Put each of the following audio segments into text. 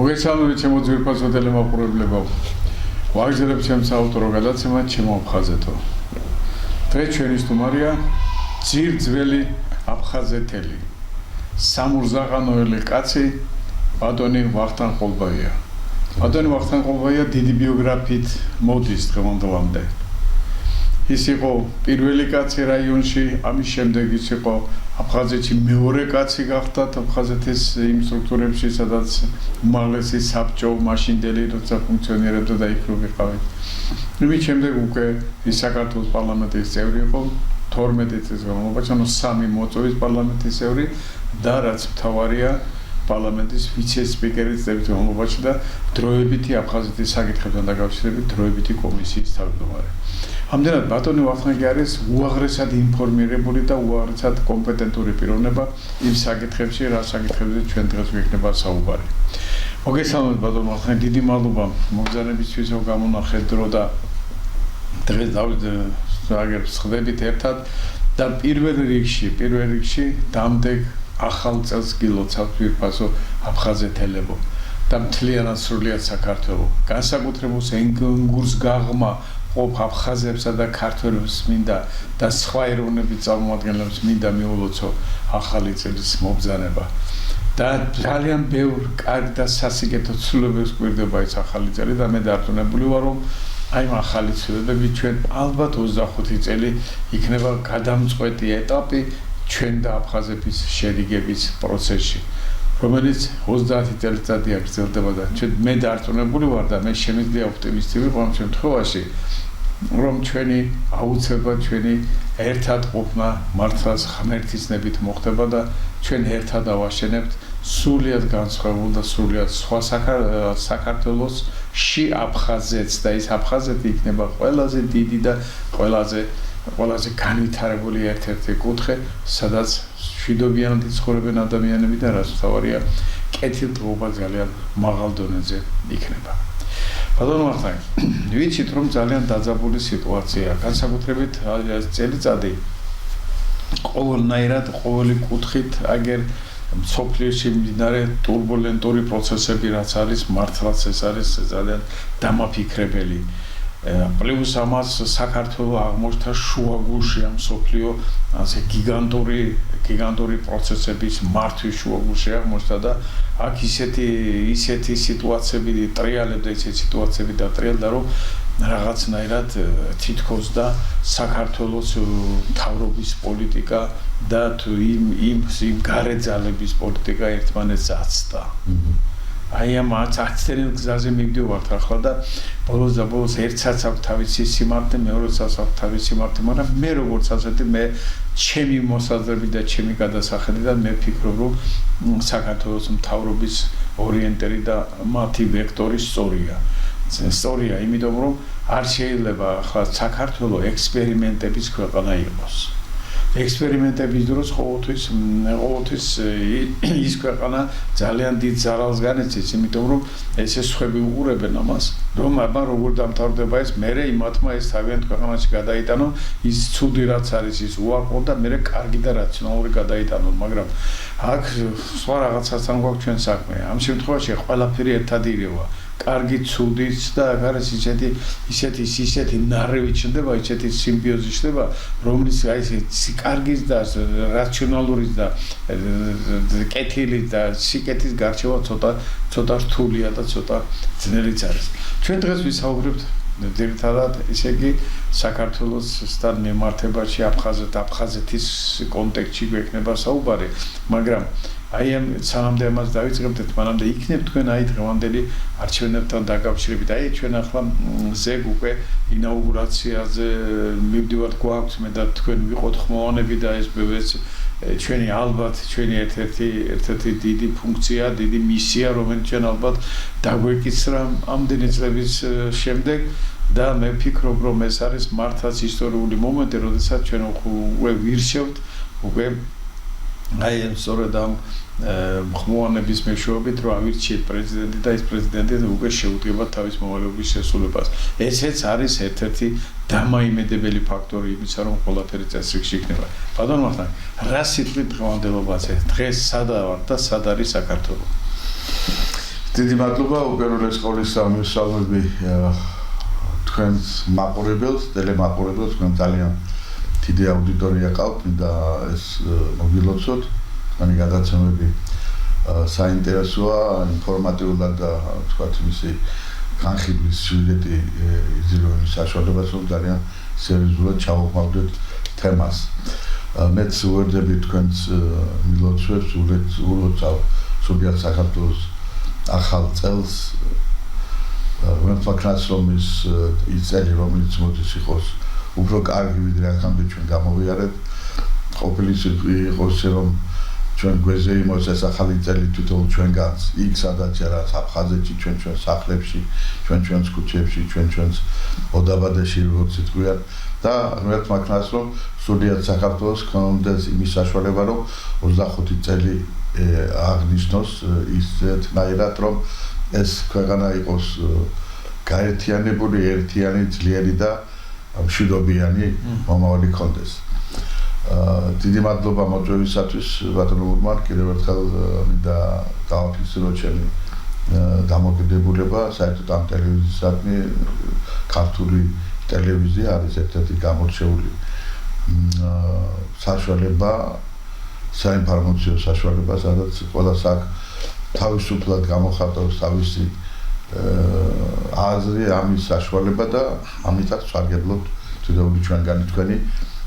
მოგესალმებით ჩემო ძვირფასო ტელემოყურებლებო. ვაგრძელებ ჩემს ავტორო გადაცემას ჩემო აფხაზეთო. დღეს ჩვენი სტუმარია ძირძველი აფხაზეთელი. სამურზაყანოელი კაცი ბატონი ვახტანგ ყოლბაია. ბატონი ვახტანგ ყოლბაია დიდი ბიოგრაფიით მოდის დღევანდელამდე. ის იყო პირველი კაცი რაიონში, ამის შემდეგ ის იყო აფხაზეთში მეორე კაცი გახდა აფხაზეთის იმ სტრუქტურებში, სადაც უმაღლესი საბჭო მაშინდელი როცა ფუნქციონირებდა და იქ რო ვიყავით. იმის შემდეგ უკვე ის საქართველოს პარლამენტის წევრი იყო 12 წლის განმავლობაში, ანუ 3 მოწვევის პარლამენტის წევრი და რაც მთავარია პარლამენტის ვიცე-სპიკერის წევრი განმავლობაში და დროებითი აფხაზეთის საკითხებთან დაკავშირებით დროებითი კომისიის თავმჯდომარე. ამდენად ბატონი ვახტანგი არის უაღრესად ინფორმირებული და უაღრესად კომპეტენტური პიროვნება იმ საკითხებში, რა საკითხებზე ჩვენ დღეს გვექნება საუბარი. მოგესალმებით ბატონ ვახტანგი, დიდი მადლობა მოგზაურობისთვის, რომ გამონახეთ დრო და დღეს დავხდებით ერთად და პირველ რიგში დამდეგ ახალ წელს გილოცავთ ვირფასო აფხაზეთელებო და მთლიანად სრულიად საქართველო. განსაკუთრებულ ენგურს გაღმა ყოფ აფხაზებსა და ქართველებს მინდა და სხვა ეროვნების წარმომადგენლებს მინდა მიულოცო ახალი წლის მობრძანება და ძალიან ბევრ კარგ და სასიკეთო ცვლილებებს გვერდება ეს ახალი წელი და მე დარწმუნებული ვარ რომ აი ამ ახალი ცვლილებები ჩვენ ალბათ 25 წელი იქნება გადამწყვეტი ეტაპი ჩვენ და აფხაზების შერიგების პროცესში რომელიც 30 წელიწადი აგრძელდება და მე დარწმუნებული ვარ და მე შემიძლია ოპტიმისტი ვიყო ამ შემთხვევაში რომ ჩვენი აუცილებლად ჩვენი ერთად ყოფნა მართლაც ღმერთის ნებით მოხდება და ჩვენ ერთად ავაშენებთ სრულიად განსხვავებულ და სრულიად სხვა საქართველოსში აფხაზეთს და ეს აფხაზეთი იქნება ყველაზე დიდი და ყველაზე განვითარებული ერთ-ერთი კუთხე სადაც მშვიდობიანად იცხოვრებენ ადამიანები და რაც მთავარია კეთილდღეობა ძალიან მაღალ დონეზე იქნება. ბატონო ვახტანგი, ვიცით რომ ძალიან დაძაბული სიტუაციაა, განსაკუთრებით წელიწადი ყოველნაირად ყოველი კუთხით აგერ მსოფლიოში მიმდინარე ტურბულენტური პროცესები რაც არის მართლაც ეს არის ძალიან დამაფიქრებელი. პლუს ამას საქართველოს აღმოჩნდა შუაგულში ამ მსოფლიო ასე გიგანტური პროცესების მართვის შუაგულში აღმოჩნდა და აქ ისეთი სიტუაციები ტრიალებდა ისეთი სიტუაციები დატრიალდა რომ რაღაცნაირად თითქოს და საქართველოს მთავრობის პოლიტიკა და იმ გარეძალების პოლიტიკა ერთმანეთს აცდა. აი ამ აცდენილ გზაზე მივდივართ ახლა და ბოლოს ერთსაც აქვს თავისი სიმართლე, მეორეც აქვს თავისი სიმართლე, მაგრამ მე როგორც ასეთი მე ჩემი მოსაზრებით და ჩემი გადასახედიდან მე ვფიქრობ რომ საქართველოს მთავრობის ორიენტერი და მათი ვექტორი სწორია, იმიტომ რომ არ შეიძლება ახლა საქართველოს ექსპერიმენტების ქვეყანა იყოს. ექსპერიმენტების დროს ყოველთვის ის ქვეყანა ძალიან დიდ ზარალს განიცდის, იმიტომ რომ ესე სხვები უყურებენ ამას, რომ აბა როგორ დამთავრდება ეს, მერე იმათმა ეს თავიანთ ქვეყანაში გადაიტანონ, ის ცუდი რაც არის ის უარყო და მერე კარგი და რაციონალური გადაიტანონ, მაგრამ აქ სხვა რაღაცასთან გვაქვს ჩვენ საქმე. ამ შემთხვევაში ყველაფერი ერთად ირევა. კარგი ცუდის და აქ არის ისეთი ნარევი ჩნდება, ისეთი სიმბიოზი ჩნდება, რომელიც აი ეს კარგის და რაციონალურის და კეთილის და სიკეთის გარჩევა ცოტა რთულია და ცოტა ძნელიც არის. ჩვენ დღეს ვისაუბრებთ ძირითადად ისე იგი საქართველოსთან მიმართებაში აფხაზეთის კონტექსტში გვექნება საუბარი, მაგრამ აი ამ სანამდე ამას დავიწყებთ, მანამდე იქნებ თქვენ აი დღევანდელი არჩევნებთან დაკავშირებით. აი ჩვენ ახლა ზეგ უკვე ინაუგურაციაზე მივდივართ გვაქვს მე და თქვენ ვიყოთ ხმოვანები და ეს ჩვენი ალბათ ჩვენი ერთ-ერთი დიდი ფუნქცია, დიდი მისია, რომელიც ჩვენ ალბათ დაგვეკისრა ამდენი წლების შემდეგ და მე ვფიქრობ რომ ეს არის მართლაც ისტორიული მომენტი, როდესაც ჩვენ უკვე ვირჩევთ უკვე აი სწორედ ამ ხმოვანების მეშვეობით რომ ავირჩიეთ პრეზიდენტი და ეს პრეზიდენტი უკვე შეუდგება თავის მოვალეობის შესრულებას. ესეც არის ერთ-ერთი დამაიმედებელი ფაქტორი იმისა რომ ყველაფერი წესრიგში იქნება. ბატონო ვახტანგი, რა სიტყვით დღევანდელობაზე? დღეს სადა ვართ და სად არის საქართველო? დიდი მადლობა უპირველეს ყოვლისა მისალმები თქვენს მაყურებელს, ტელემაყურებელს, თქვენ ძალიან დიდი აუდიტორია ყავთ და ეს მოგილოცოთ, თქვენი გადაცემები საინტერესოა, ინფორმატიულად და თქვათ მისი განხილვის სიუჟეტი იძლევა საშუალებას, რომ ძალიან სერიოზულად ჩავუყავდეთ თემას. მეც ვერდები თქვენს მილოცვებს, ულოცავ სულიად საქართველოს ახალ წელს, ვერტმაკნას რომ ის წელი, რომელიც მოდის იყოს უფრო კარგი ვიდრე აქამდე ჩვენ გამოვიარეთ, ყოფილი იყოს რომ ჩვენ გვეზე იმოწეს ახალი წელი თვითონ ჩვენგანს, იქ სადაც არის აფხაზეთში, ჩვენ სახლებში, ჩვენს ქუჩებში, ჩვენს ოდაბადეში როგორც თქვია და ვერტმაკნას რომ სულიად საქართველოს კონდეს იმის საშუალება რომ 25 წელი აღნიშნოს ისეთნაირად რომ ეს ქვეყანა იყოს გაერთიანებული, ერთიანი, ძლიერი და მშვიდობიანი მომავალი კონდეს. დიდი მადლობა მოწვევისათვის ბატონო ურმან, კიდევ ერთხელ მინდა დავაფიქსირო ჩემი დამოკიდებულება საერთოდ ამ ტელევიზიისადმი ქართული ტელევიზია არის ერთ-ერთი გამორჩეული საშუალება, საინფორმაციო საშუალება, სადაც ყველას აქვს თავისუფლად გამოხატავს თავისი აზრი, ამის საშუალება და ამიტაც ვსარგებლობთ თითოეული ჩვენგანი თქვენი,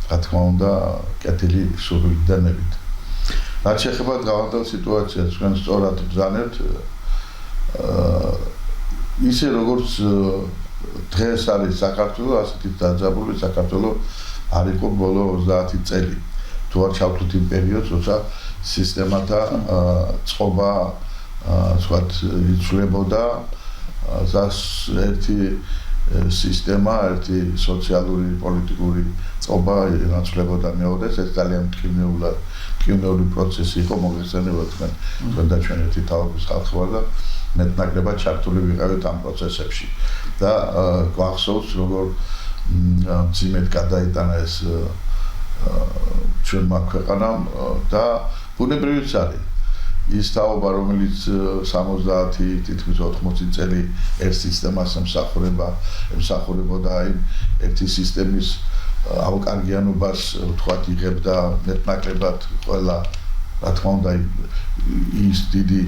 რა თქმა უნდა, კეთილი სურვილით და ნებით. რაც შეეხება დღევანდელ სიტუაციას, ჩვენ სწორად ბრძანებთ ისე როგორც დღეს არის საქართველო, ასეთი დაძაბული საქართველო არ იყო ბოლო 30 წელი. თუ არ ჩავთვლით იმ პერიოდს, როცა სისტემათა წყობა ვთქვათ იცვლებოდა, ერთი სისტემა, ერთი სოციალური, პოლიტიკური წყობა ინაცვლებოდა მეორეს, ეს ძალიან მტკივნეული პროცესი იყო, მოგეხსენებათ თქვენ და ჩვენ ერთი თავის ხალხი ვარ და მეტნაკლებად ჩართული ვიყავით ამ პროცესებში და გვახსოვს როგორ მძიმედ გადაიტანა ეს ჩვენმა ქვეყანამ და ბუნებრივიც არის ის თაობა, რომელიც 70 თითქმის 80 წელი ერთ სისტემას ემსახურებოდა ერთი სისტემის ავკარგიანობას ვთქვათ იღებდა მეტნაკლებად ყველა რა თქმა უნდა ის დიდი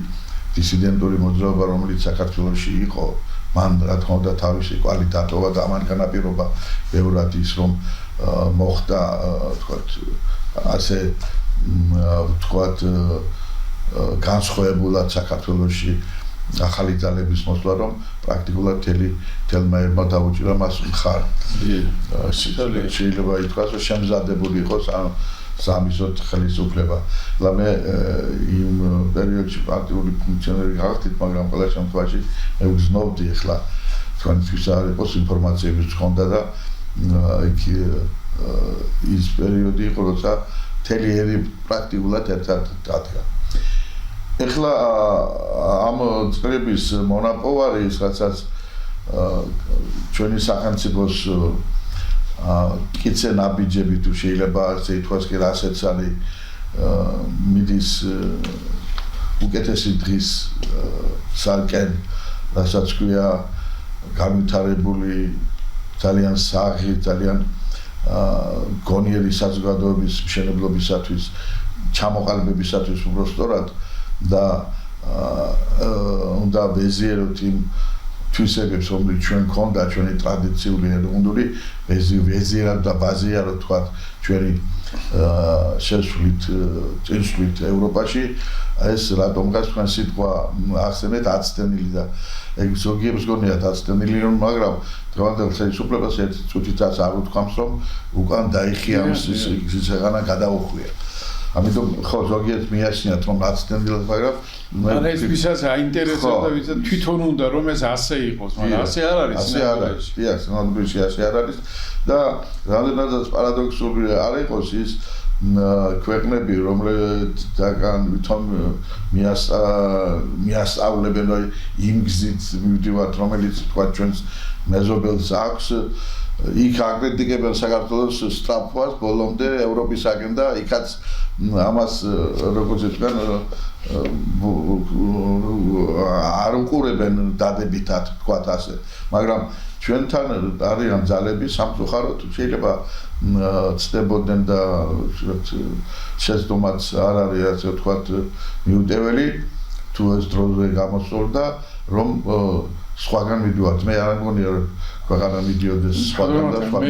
დისიდენტური მოძრაობა, რომელიც საქართველოში იყო, მან რა თქმა უნდა თავისი კვალიტატობა და ამან განაპირობა ბევრად ის რომ მოხდა ვთქვათ ასე ვთქვათ განსხვავებულად საქართველოში ახალი ძალების მოსვლა, რომ პრაქტიკულად თელმა ერმა დაუჭირა მას მხარ. შეიძლება ითქვას, რომ შემზადებული იყოს სამისოთ ხელისუფლება. და მე იმ პერიოდში პარტიული ფუნქციონერი გახდით, მაგრამ ყველა შემთხვევაში მე ვგრძნობდი ახლა თქვენთვის არ იყოს ინფორმაციების ხონდა და იქ ის პერიოდი იყო, როცა მთელი ერი პრაქტიკულად ერთად დადგა. ეხლა ამ წლების მონაპოვარი, რასაც ჩვენი სახელმწიფოს კიცე ნაბიჯები თუ შეიძლება ასე ითქვას კი რასაც არის მიდის უკეთესი დღის სარკენ, რასაც ქვია განვითარებული ძალიან საღი, ძალიან გონიერი საზოგადოების მშენებლობისათვის, ჩამოყალიბებისათვის უბრალოდ და უნდა ვეზიეროთ იმ თვისებებს, რომელიც ჩვენ გქონდა, ჩვენი ტრადიციული ეროვნული ვეზიერად და ბაზირად თქვა ჩვენი შესვლით წინსვლით ევროპაში, ეს რატომღაც თქვენ სიტყვა ახსენეთ აცდენილი და ეგ ზოგიებს გონიათ აცდენილი, მაგრამ დღევანდელ ხელისუფლებას ერთი წუთითაც არ უთქვამს, რომ უკან დაიხია სიღანა გადაუხვია. ამიტომ ხო ზოგიერთ მიაჩნიათ რომ აცდენილად, მაგრამ ეს ვისაც აინტერესებდა, ვისაც თვითონ უნდა რომ ეს ასე იყოს, მაგრამ ასე არ არის. ასე არ არის. დიახ, ნამდვილად ასე არ არის და რამდენადაც პარადოქსული არ იყოს ის ქვეყნები, რომელთაგან ვითომ მიასწავლებენ იმ გზით მივდივართ, რომელიც თქვა ჩვენს მეზობელს აქვს, იქ აკრიტიკებენ საქართველოს სწრაფვას ბოლომდე ევროპისაგან და იქაც ამას როგორც თქვენ არ უყურებენ დადებითად თქვათ ასე, მაგრამ ჩვენთან არიან ძალები სამწუხაროდ შეიძლება ცდებოდნენ და შეცდომაც არ არის ასე ვთქვათ მიუტეველი თუ ეს დროზე გამოსწორდა რომ სხვაგან მიდივართ მე არ მგონია ქვეყანა მიდიოდეს სხვაგან და მე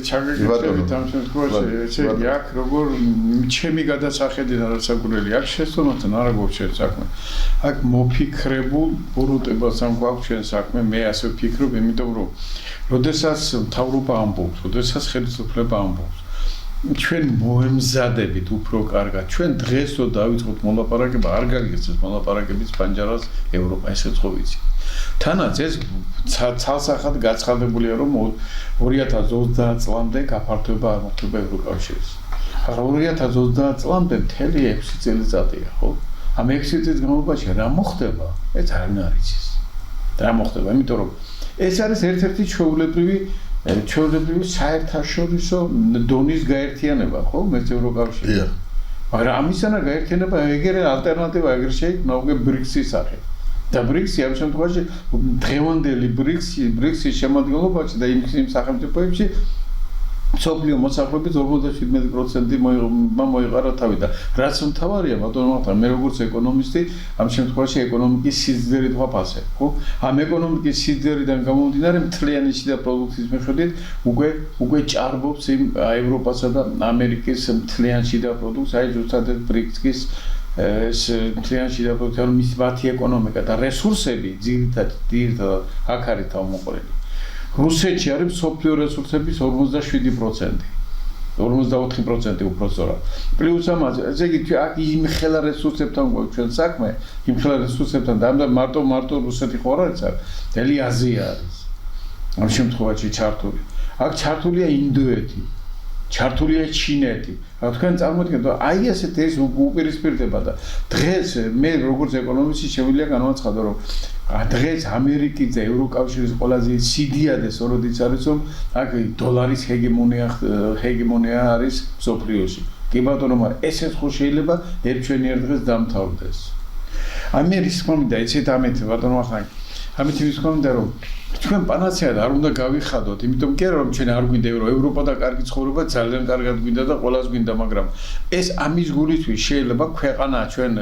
ჩაგეკითხებით ამ შემთხვევაში ესე იგი აქ როგორ ჩემი გადასახედით არასაკურველი აქ შეცდომათან არა გვაქვს ჩვენ საქმე აქ მოფიქრებულ ბოროტებას ამ გვაქვს ჩვენ საქმე მე ასე ვფიქრობ იმიტომ რომ როდესაც მთავრობა ამბობს როდესაც ხელისუფლება ამბობს ჩვენ მოემზადებით უფრო კარგად ჩვენ დღესო დავიწყოთ მოლაპარაკება არ გაგიხსენს მოლაპარაკების პანჯარას ევროპა ესეც ხო ვიცი თანაც ეს ცალსახად გაცხადებულია რომ 2030 წლამდე გაფართოება არ მოხდება ევროკავშირის. მაგრამ 2030 წლამდე მთელი 6 წელიწადია, ხო? ამ 6 წელიწადის განმავლობაში რა მოხდება? ეს არავინ არ იცის. რა მოხდება? იმიტომ რომ ეს არის ერთ-ერთი ჩვეულებრივი საერთაშორისო დონის გაერთიანება, ხო? მეც ევროკავშირი. მაგრამ ამისანა გაერთიანება ეგრე ალტერნატივა ეგრე შეიქმნა უკვე BRICS-ის სახით. და BRICS-ი ამ შემთხვევაში დღევანდელი BRICS-ის შემადგენლობაში და იმ სახელმწიფოებში მსოფლიო მოსახლეობის 57% მოიყარა თავი და რაც მთავარია ბატონო მართლა მე როგორც ეკონომისტი ამ შემთხვევაში ეკონომიკის სიძლიერით ვაფასებ ხო ამ ეკონომიკის სიძლიერიდან გამომდინარე მთლიანი შიდა პროდუქტის მიხედვით უკვე ჭარბობს იმ ევროპასა და ამერიკის მთლიან შიდა პროდუქტს აი ზუსტად BRICS-ის ეს მთლიან შიდა პროდუქტი ანუ მათი ეკონომიკა და რესურსები ძირითადად აქ არის თავმოყრილი რუსეთში არის მსოფლიო რესურსების 57%, 54% უფრო სწორად. პლუს ამაზე, ესე იგი აქ იმ ხელა რესურსებთან გვაქვს ჩვენ საქმე, იმ ხელა რესურსებთან და მარტო რუსეთი ხო არ არის, მთელი აზია არის. ამ შემთხვევაში ჩართული. აქ ჩართულია ინდოეთი, ჩართულია ჩინეთი. რა თქვენ წარმოიდგინეთ, აი ესეთ ეს უპირისპირდება და დღეს მე როგორც ეკონომისტი შეგვიძლია განვაცხადო, რომ დღეს ამერიკის და ევროკავშირის ყველაზე სიდიადე სოროდიც არის, რომ აქ დოლარის ჰეგემონია არის მსოფლიოში. კი ბატონო, მაგრამ ესეც ხო შეიძლება ერთჩვენიერ დღეს დამთავრდეს. მე რის თქმა უნდა, ეცეთ ამით ბატონო ახლა ამით ვის თქმა უნდა, რომ ჩვენ პანაცეად არ უნდა გავიხადოთ, იმიტომ კი არა რომ ჩვენ არ გვინდა ევროპა და კარგი ცხოვრება ძალიან კარგად გვინდა და ყველას გვინდა, მაგრამ ეს ამის გულისთვის შეიძლება ქვეყანა ჩვენ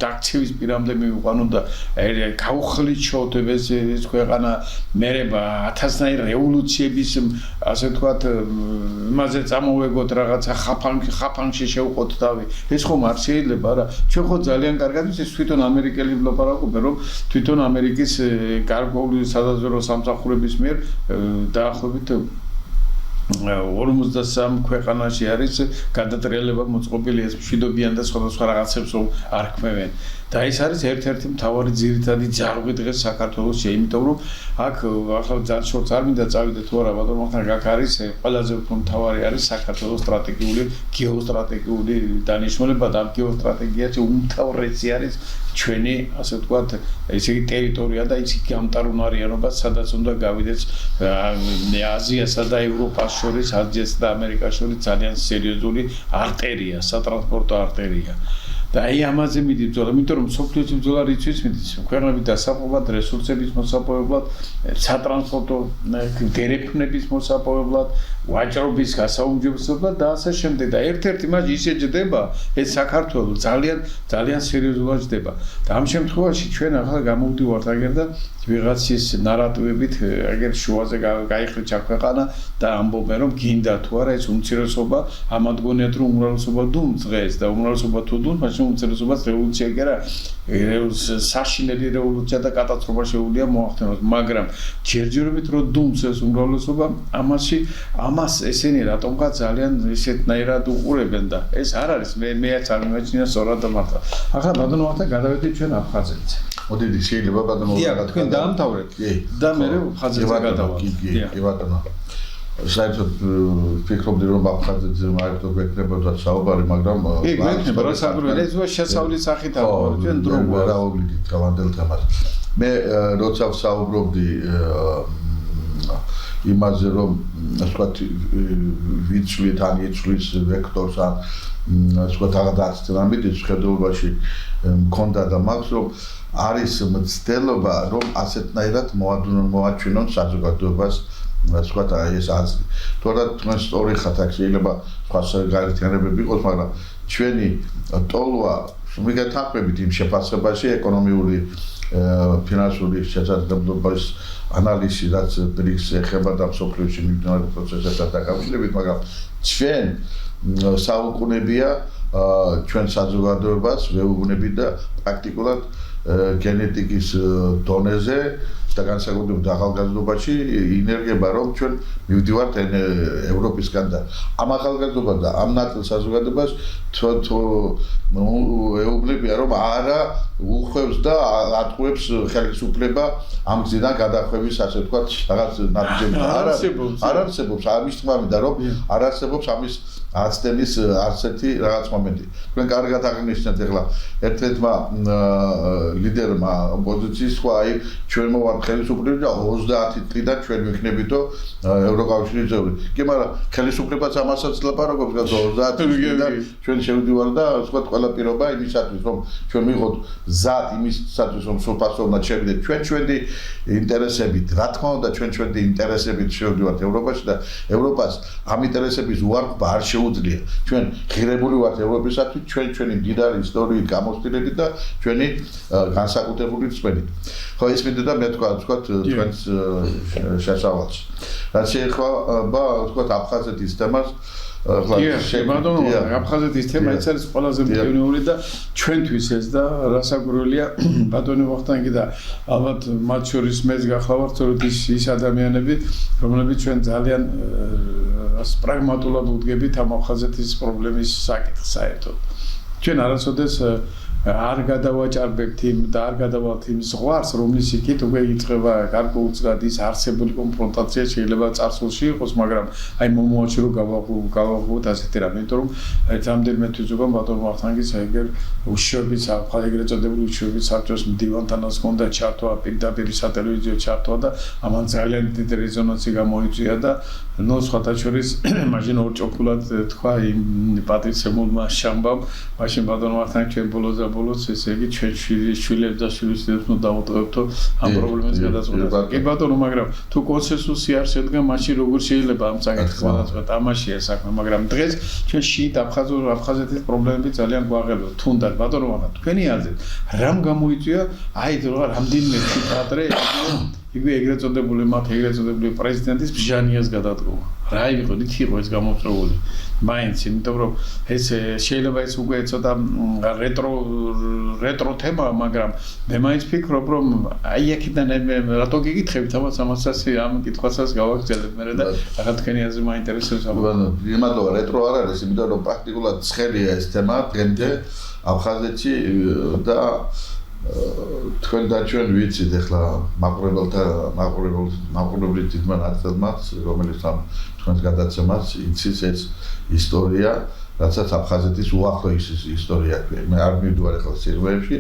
დაქცევის პირამდე მივიყვანოთ და გავხლიჩოთ ეს ქვეყანა მერება ათასნაირ რევოლუციების ასე ვთქვათ იმაზე წამოვეგოთ რაღაცა ხაფანში შევყოთ თავი. ეს ხომ არ შეიძლება რა. ჩვენ ხო ძალიან კარგად ვიცით თვითონ ამერიკელი ვლაპარაკობენ რომ თვითონ ამერიკის გარკვეული სადაზვერო სამსახურების მიერ დაახლოებით 53 ქვეყანაში არის გადატრიალება მოწყობილი ეს მშვიდობიან და სხვადასხვა რაღაცებს არ ქმევენ. და ეს არის ერთ-ერთი მთავარი ძირითადი ძარღვი დღეს საქართველოში, იმიტომ რომ აქ ახლა ძალიან შორტს არ მინდა წავიდე თუ არა, ბატონო, მაგრამ აქ არის ყველაზე უფრო მთავარი არის საქართველოს სტრატეგიული, გეოსტრატეგიული დანიშნულება და ამ გეოსტრატეგიაში უმთავრესი არის ჩვენი, ასე ვთქვათ, ესე იგი ტერიტორია და ის გამტარუნარიანობა, სადაც უნდა გავიდეს აზიასა და ევროპას შორის, აზიასა და ამერიკას შორის ძალიან სერიოზული არტერია, სატრანსპორტო არტერია. და აი ამაზე მიდის ბრძოლა, იმიტომ რომ სოფლიოში ბრძოლა რიცხვის მიდის, ქვეყნების დასაყრდნად, რესურსების მოსაპოვებლად, სატრანსპორტო გერეფნების მოსაპოვებლად, ვაჭრობის გასაუმჯობესებლად და ასე შემდეგ. და ერთ-ერთი მასში ისე ჯდება, ეს საქართველოს ძალიან სერიოზულად ჯდება. და ამ შემთხვევაში ჩვენ ახლა გამოვდივართ აგერ და ვიღაცის ნარატივებით აგერ შუაზე გაიხრიჩა ქვეყანა და ამბობენ რომ გინდა თუ არა ეს უმცირესობა ამად გონიათ რომ უმრავლესობა დუმს დღეს და უმრავლესობა თუ დუმს მაშინ უმცირესობას რევოლუცია კი არა საშინელი რევოლუცია და კატასტროფა შეუძლია მოახდინოს მაგრამ ჯერჯერობით რომ დუმს ეს უმრავლესობა ამას ესენი რატომღაც ძალიან ისეთნაირად უყურებენ და ეს არ არის მეც არ მიმაჩნია სწორად და მართლა ახლა ბატონო მართლა გადავედით ჩვენ აფხაზეთზე მოდით შეიძლება ბატონო თქვენ დაამთავრეთ და მე ხაზეთზე გადავალ კი ბატონო საერთოდ ფიქრობდი რომ აფხაზეთზე მაერთო გვექნებოდა საუბარი, მაგრამ კი, გვექნება რა საუბარი, ეს შესავლის სახით ავარ, ჩვენ დრო ვერავობლით გავანდელ თემას. მე როცა ვსაუბრობდი იმაზე რომ ასე ვთქვათ ვიცვლით ან იცვლის ვექტორს ან ასე ვთქვათ აღდაც რამე შეხედულობაში მქონდა და მაქვს რომ არის მცდელობა რომ ასეთნაირად მოაჩვენონ საზოგადოებას ასე ვთქვათ ეს აზრი. თორემ თქვენ სწორი ხართ აქ შეიძლება სხვა გაერთიანებები იყოს, მაგრამ ჩვენი ტოლვა მიგეთანხმებით იმ შეფასებაში ეკონომიური ფინანსური შესაძლებლობის ანალიზი რაც BRICS ეხება და მსოფლიოში მიმდინარე პროცესებთან დაკავშირებით, მაგრამ ჩვენ საუკუნეებია ჩვენ საზოგადოებას ვეუბნებით და პრაქტიკულად გენეტიკის დონეზე და განსაკუთრებით ახალგაზრდობაში ინერგება რომ ჩვენ მივდივართ ევროპისგან და ამ ახალგაზრდობა და ამ ნაწილ საზოგადოებას ეუბნებია რომ არა უხვევს და ატყუებს ხელისუფლება ამ გზიდან გადახვევის ასე ვთქვათ რაღაც ნაბიჯები არ არსებობს ამის თქმა მინდა რომ არ არსებობს ამის აცდენის არცერთი რაღაც მომენტი. თქვენ კარგად აღნიშნეთ ახლა ერთ-ერთმა ლიდერმა ოპოზიციის სხვა აი ჩვენ მოვართ ხელისუფლება და 30 წლიდან ჩვენ ვიქნებითო ევროკავშირის წევრი. კი, მაგრამ ხელისუფლებას ამასაც ლაპარაკობს გასა 30 წლიდან ჩვენ შევდივართ და სხვა ყველა პირობა იმისათვის რომ ჩვენ მივიღოთ ზად იმისათვის რომ სულფასოვნად შევიდეთ ჩვენი ინტერესებით. რა თქმა უნდა ჩვენი ინტერესებით შევდივართ ევროპაში და ევროპას ამ ინტერესების უარყოფა არ შეუძლია. ჩვენ ღირებული ვართ ევროპისათვის, ჩვენი მდიდარი ისტორიით გამოცდილებით და ჩვენი განსაკუთრებული რწმენით. ხო ეს მინდოდა მე თქვა თქვენს შესავალში. რაც შეეხება თქვა აფხაზეთის თემას აფხაზეთის თემა ის არის ყველაზე მნიშვნელოვანი და ჩვენთვის ეს და რასაკვირველია ბატონი ვახტანგი და ალბათ მათ შორის მეც გახლავართ რომ ის ადამიანები რომლებიც ჩვენ ძალიან პრაგმატულად უდგებით ამ აფხაზეთის პრობლემის საკითხს საერთოდ ჩვენ არასოდეს არ გადავაჭარბებთ იმ და არ გადავალთ იმ ზღვარს რომლის იქით უკვე იწყება გარკვეულწილად ის არსებული კონფრონტაცია შეიძლება წარსულში იყოს მაგრამ აი მომავალში რომ გავაღვოთ ასეთი რამე იმიტომ რომ ერთამდენმე თვისობამ ბატონ ვახტანგის ეგერ უშუალოდ ეგრეთ წოდებული უშუალოდ საბჭოს მდივანთანაც ჰქონდა ჩართვა პირდაპირ სატელევიზიო ჩართვა და ამან ძალიან დიდი რეზონანსი გამოიწვია და ნუ სხვათა შორის მაშინ ორჭოქულად თქვა იმ პატრიცემულმა შამბამ მაშინ ბატონ ვახტანგი ჩვენ ბოლოს ესე იგი ჩვენ შვილებს და შვილიშვილებს ნუ დავუტოვებთო ამ პრობლემას გადაწყვეტას. კი ბატონო, მაგრამ თუ კონსენსუსი არ შედგა, მაშინ როგორ შეიძლება ამ საკითხს გადაწყვეტ? ამაშია საქმე, მაგრამ დღეს ჩვენ შიიტ აფხაზეთის პრობლემები ძალიან გვაღელვებთ. თუნდაც ბატონო ვახტანგ, თქვენი აზრით, რამ გამოიწვია აი რამდენიმე თვით ადრე იგივე ეგრეთ წოდებული პრეზიდენტის ბჟანიას გადადგომა. რა იყო, რით იყო ეს გამოწვეული? მაინც, იმიტომ რომ ეს შეიძლება ეს უკვე ცოტა რეტრო თემა, მაგრამ მე მაინც ფიქრობ, რომ აი აქედან რატო გიგითხებით ამასაც ამ კითხვასაც გავაგრძელებ მე და რაღაც თქვენი აზრი მაინტერესებს. იმათო რეტრო არ არის, იმიტომ რომ პრაქტიკულად ცხელია ეს თემა დღემდე აფხაზეთში და თქვენ და ჩვენ ვიცით ახლა მაყურებლის დიდმა ნაწილმაც რომელიც ამ თქვენს გადაცემას იცის ეს ისტორია რაცაც აფხაზეთის უახლო ისტორია ქვია მე არ მივდივარ ახლა სერვერებში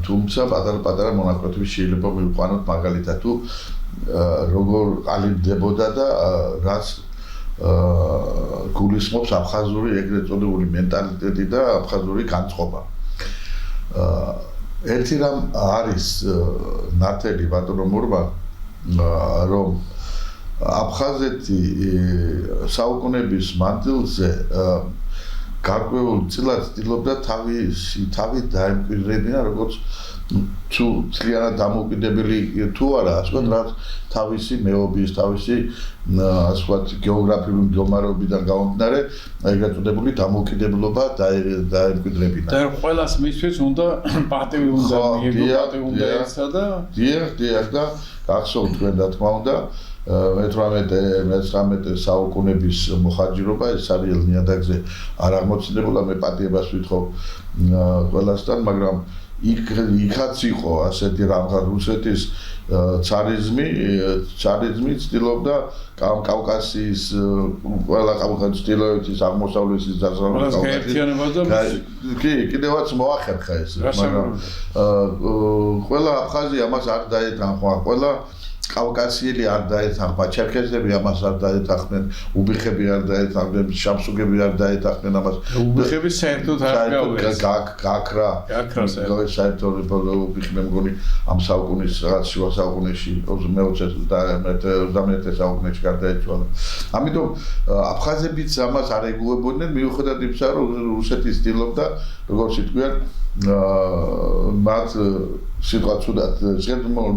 თუმცა პატარა მონაკვეთები შეიძლება მივყვანოთ მაგალითად თუ როგორ ყალიბდებოდა და რაც გულისხმობს აფხაზური ეგრეთ წოდებული მენტალიტეტი და აფხაზური განწყობა ერთი რამ არის ნათელი ბატონო მურბა რომ აფხაზეთი საუკუნეების მანძილზე გარკვეულ წილად ცდილობდა თავი დაემკვიდრებინა როგორც თუ ძალიანად დამოუკიდებელი თუ არა ასე ვთქვათ თავისი მეობის თავისი ასე ვთქვათ გეოგრაფიული მდგომარეობიდან გამომდინარე ეგრეთ წოდებული დამოუკიდებლობა დაემკვიდრებინა და ყველას მისთვის უნდა პატივი უნდა ეცა და დიახ და გახსოვთ თქვენ რა თქმა უნდა მე-18 საუკუნეების მოხარჯირობა ეს არის ნიადაგზე არ აღმოცენებულა მე პატიებას ვითხოვ ყველასთან მაგრამ იქაც იყო ასეთი რამღა რუსეთის ცარიზმი ცდილობდა კავკასიის ყველა ჩრდილოეთის აღმოსავლეთის დასავლეთის კიდევაც მოახერხა ეს მაგრამ ყველა აფხაზი ამას არ დაეთანხმა ყველა კავკასიელი არ დაეთანხმა ჩერქეზები ამას არ დაეთანხმდნენ უბიხები არ დაეთანხმდნენ შამსუგები არ დაეთანხმდნენ ამას უბიხები საერთოდ არ გავეს გაქრა საერთოდ უბიხი მე მგონი ამ საუკუნის რაღაც შუა საუკუნეში 21 საუკუნეში გარდაეცვალა ამიტომ აფხაზებიც ამას არ ეგუებოდნენ მიუხედავად იმისა რომ რუსეთი ცდილობდა როგორც იტყვიან მათ სიტყვა ცუდად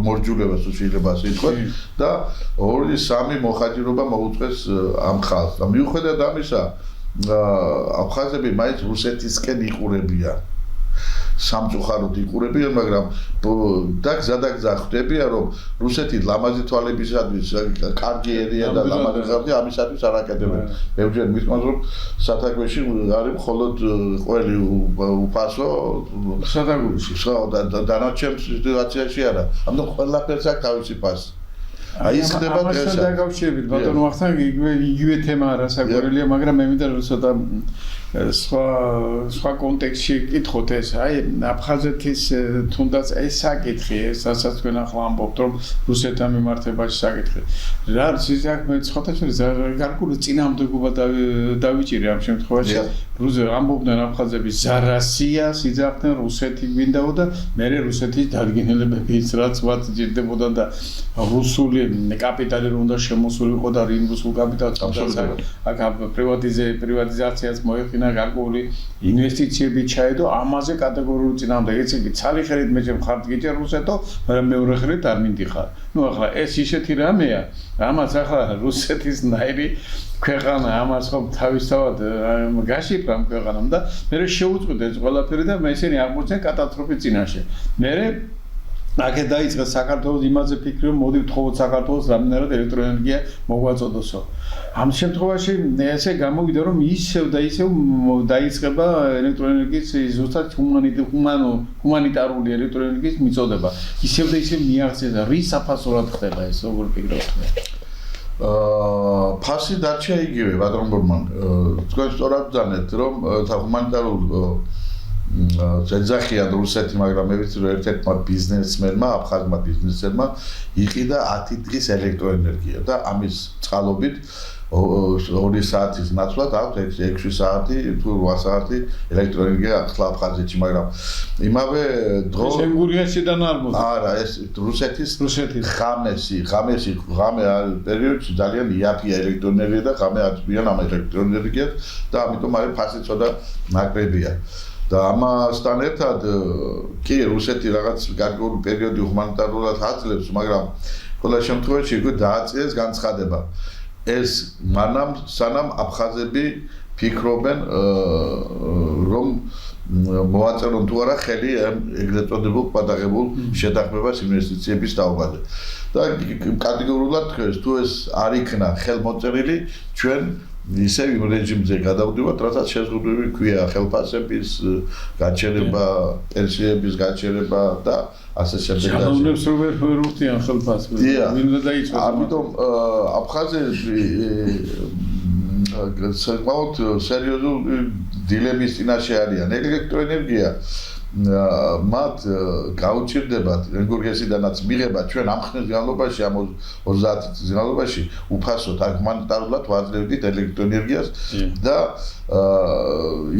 მორჯულებას შეიძლება ასე ითქვას და 2-3 მოხაჭირობა მოუწეს ამ ხალხს და მიუხედავად ამისა აფხაზები მაინც რუსეთისკენ იყურებიან სამწუხაროდ იყურებიან მაგრამ და გზადაგზა ხვდებიან რომ რუსეთი ლამაზი თვალებისათვის კარგი ერია და ლამაზი ხალხი ამისათვის არ აკეთებენ ბევრჯერ მისმას რომ სათავეში არის მხოლოდ ყველი უფასო სათაგურში დანარჩენ სიტუაციაში არა ამიტომ ყველაფერს აქვს თავისი ფასი აი ეს ხდება დღეს ამასთან დაკავშირებით ბატონო ახთან იგივე თემა რასაკვირველია მაგრამ მე მინდა რომ ცოტა სხვა კონტექსტში კითხოთ ეს აი აფხაზეთის თუნდაც ეს საკითხი ესაც თქვენ ახლა ამბობთ რომ რუსეთთან მიმართებაში საკითხი რა არის ის აქ მე ცოტაშორის გარკვეული წინამდებობა დავიჭირე ამ შემთხვევაში რუსი ამბობდნენ აფხაზები ზარასიას იძახდნენ რუსეთი გვინდაო და მე რუსეთის დადგენილებების რაც მათ ჯერდებოდა და რუსული კაპიტალი რომ უნდა შემოსულიყო და რინ რუსულ კაპიტალს აქ პრივატიზაციას მოეხინა გარკვეული ინვესტიციები ჩაედო ამაზე კატეგორიული წინააღმდეგი ეცი ცალი ხელით მე ხარ გიჭერ რუსეთო მაგრამ მეორე ხელით არ მინდიხარ ნუ ახლა ეს ისეთი რამეა ამას ახლა რუსეთის ნაირი ქვეყანა ამას ხომ თავისთავად გაშიფრა ქვეყანამ და მე შეუწყვეტ ეს ყველაფერი და მე ისინი აღმოჩნდნენ კატასტროფის წინაშე მე აქ დაიწყეს საქართველოს იმაზე ფიქრი რომ მოდი ვთხოვოთ საქართველოს რამდენად ელექტროენერგია მოგვაწოდოსო ამ შემთხვევაში ესე გამოვიდა რომ ისევ და ისევ დაიწყება ელექტროენერგიის ზუსტად ჰუმანიტარული ელექტროენერგიის მიწოდება ისევ და ისევ მიაღწია რის საფასურად ხდება ეს როგორ ფიქრობთ ფასი დარჩა იგივე ბატონ ბორმან თქვენ სწორად ვძანეთ რომ ჰუმანიტარულ ზეძახიან რუსეთი მაგრამ მე ვიცი რომ ერთ-ერთმა ბიზნესმენმა აფხაზმა ბიზნესმენმა იყიდა 10 დღის ელექტროენერგია და ამის წყალობით 2 საათის ნაცვლად აქვს 6 საათი თუ 8 საათი ელექტროენერგია ახლა აფხაზეთში მაგრამ იმავე დღეს ენგურიაშიდან არ მოდის არა ეს რუსეთის ღამე პერიოდში ძალიან იაფია ელექტროენერგია და ღამე აწვიან ამ ელექტროენერგიას და ამიტომ არის ფასი ცოტა ნაკლებია და ამასთან ერთად კი რუსეთი რაღაც გარკვეული პერიოდი ჰუმანიტარულად აძლევს მაგრამ ყველა შემთხვევაში იგი დააწიეს განცხადება ეს მანამ სანამ აფხაზები ფიქრობენ რომ მოაწერონ თუ არა ხელი ეგრეთ წოდებულ პატაღებულ შეთანხმებას ინვესტიციების დაობაზე და კატეგორიულად თქვენს თუ ეს არ იქნა ხელმოწერილი ჩვენ ისე იმ რეჟიმზე გადავდივართ, რასაც შეზღუდვები ქვია ხელფასების გაჩერება, პენსიების გაჩერება და ასე შემდეგ. ჩამოვნებს რომ ვერ უხდიან ხელფასს. მინდა დაიწყოს. ამიტომ აფხაზები საკმაოდ სერიოზული დილემის წინაშე არიან. ელექტროენერგია მათ გაუჭირდებათ ენერგიასიდანაც მიღება ჩვენ ამ ხნის განმავლობაში ამ 30 წლის განმავლობაში უფასოდ ჰუმანიტარულად ვაძლევდით ელექტროენერგიას და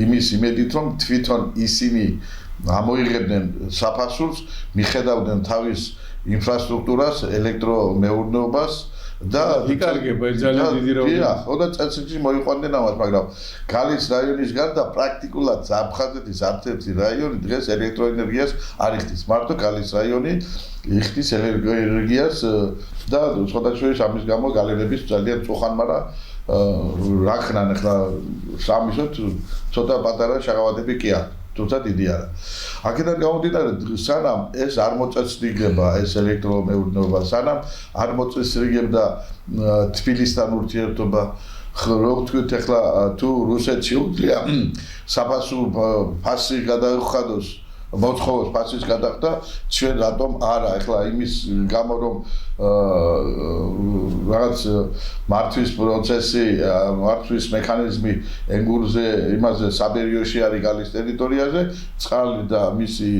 იმის იმედით რომ თვითონ ისინი ამოიღებდნენ საფასურს მიხედავდნენ თავის ინფრასტრუქტურას ელექტრომეურნეობას და იკარგება ძალიან დიდი რაოდენობა. ხოდა წელიწადში მოიყვანდნენ ამას, მაგრამ გალის რაიონის გარდა პრაქტიკულად აფხაზეთის ერთ-ერთი რაიონი დღეს ელექტროენერგიას არ იხდის. მარტო გალის რაიონი იხდის ელექტროენერგიას და სხვადასხვა ამის გამო გალერების ძალიან წუხან, მაგრამ რახნან ახლა სამისოთ ცოტა პატარა შაღავადები კი აქვს. თუმცა დიდი არა. აქედან გამომდინარე, სანამ ეს არ მოწესრიგება ეს ელექტრომეურნეობა, სანამ არ მოწესრიგებდა თბილისთან ურთიერთობა, რო ვთქვით ახლა თუ რუსეთში უძლია საფასურო ფასი გადაიხადოს მოთხოვოს ფასის გადახდა ჩვენ რატომ არა ეხლა იმის გამო რომ რაღაც მართვის პროცესი მართვის მექანიზმი ენგურზე იმაზე საბერიოში არის გალის ტერიტორიაზე წყალი და მისი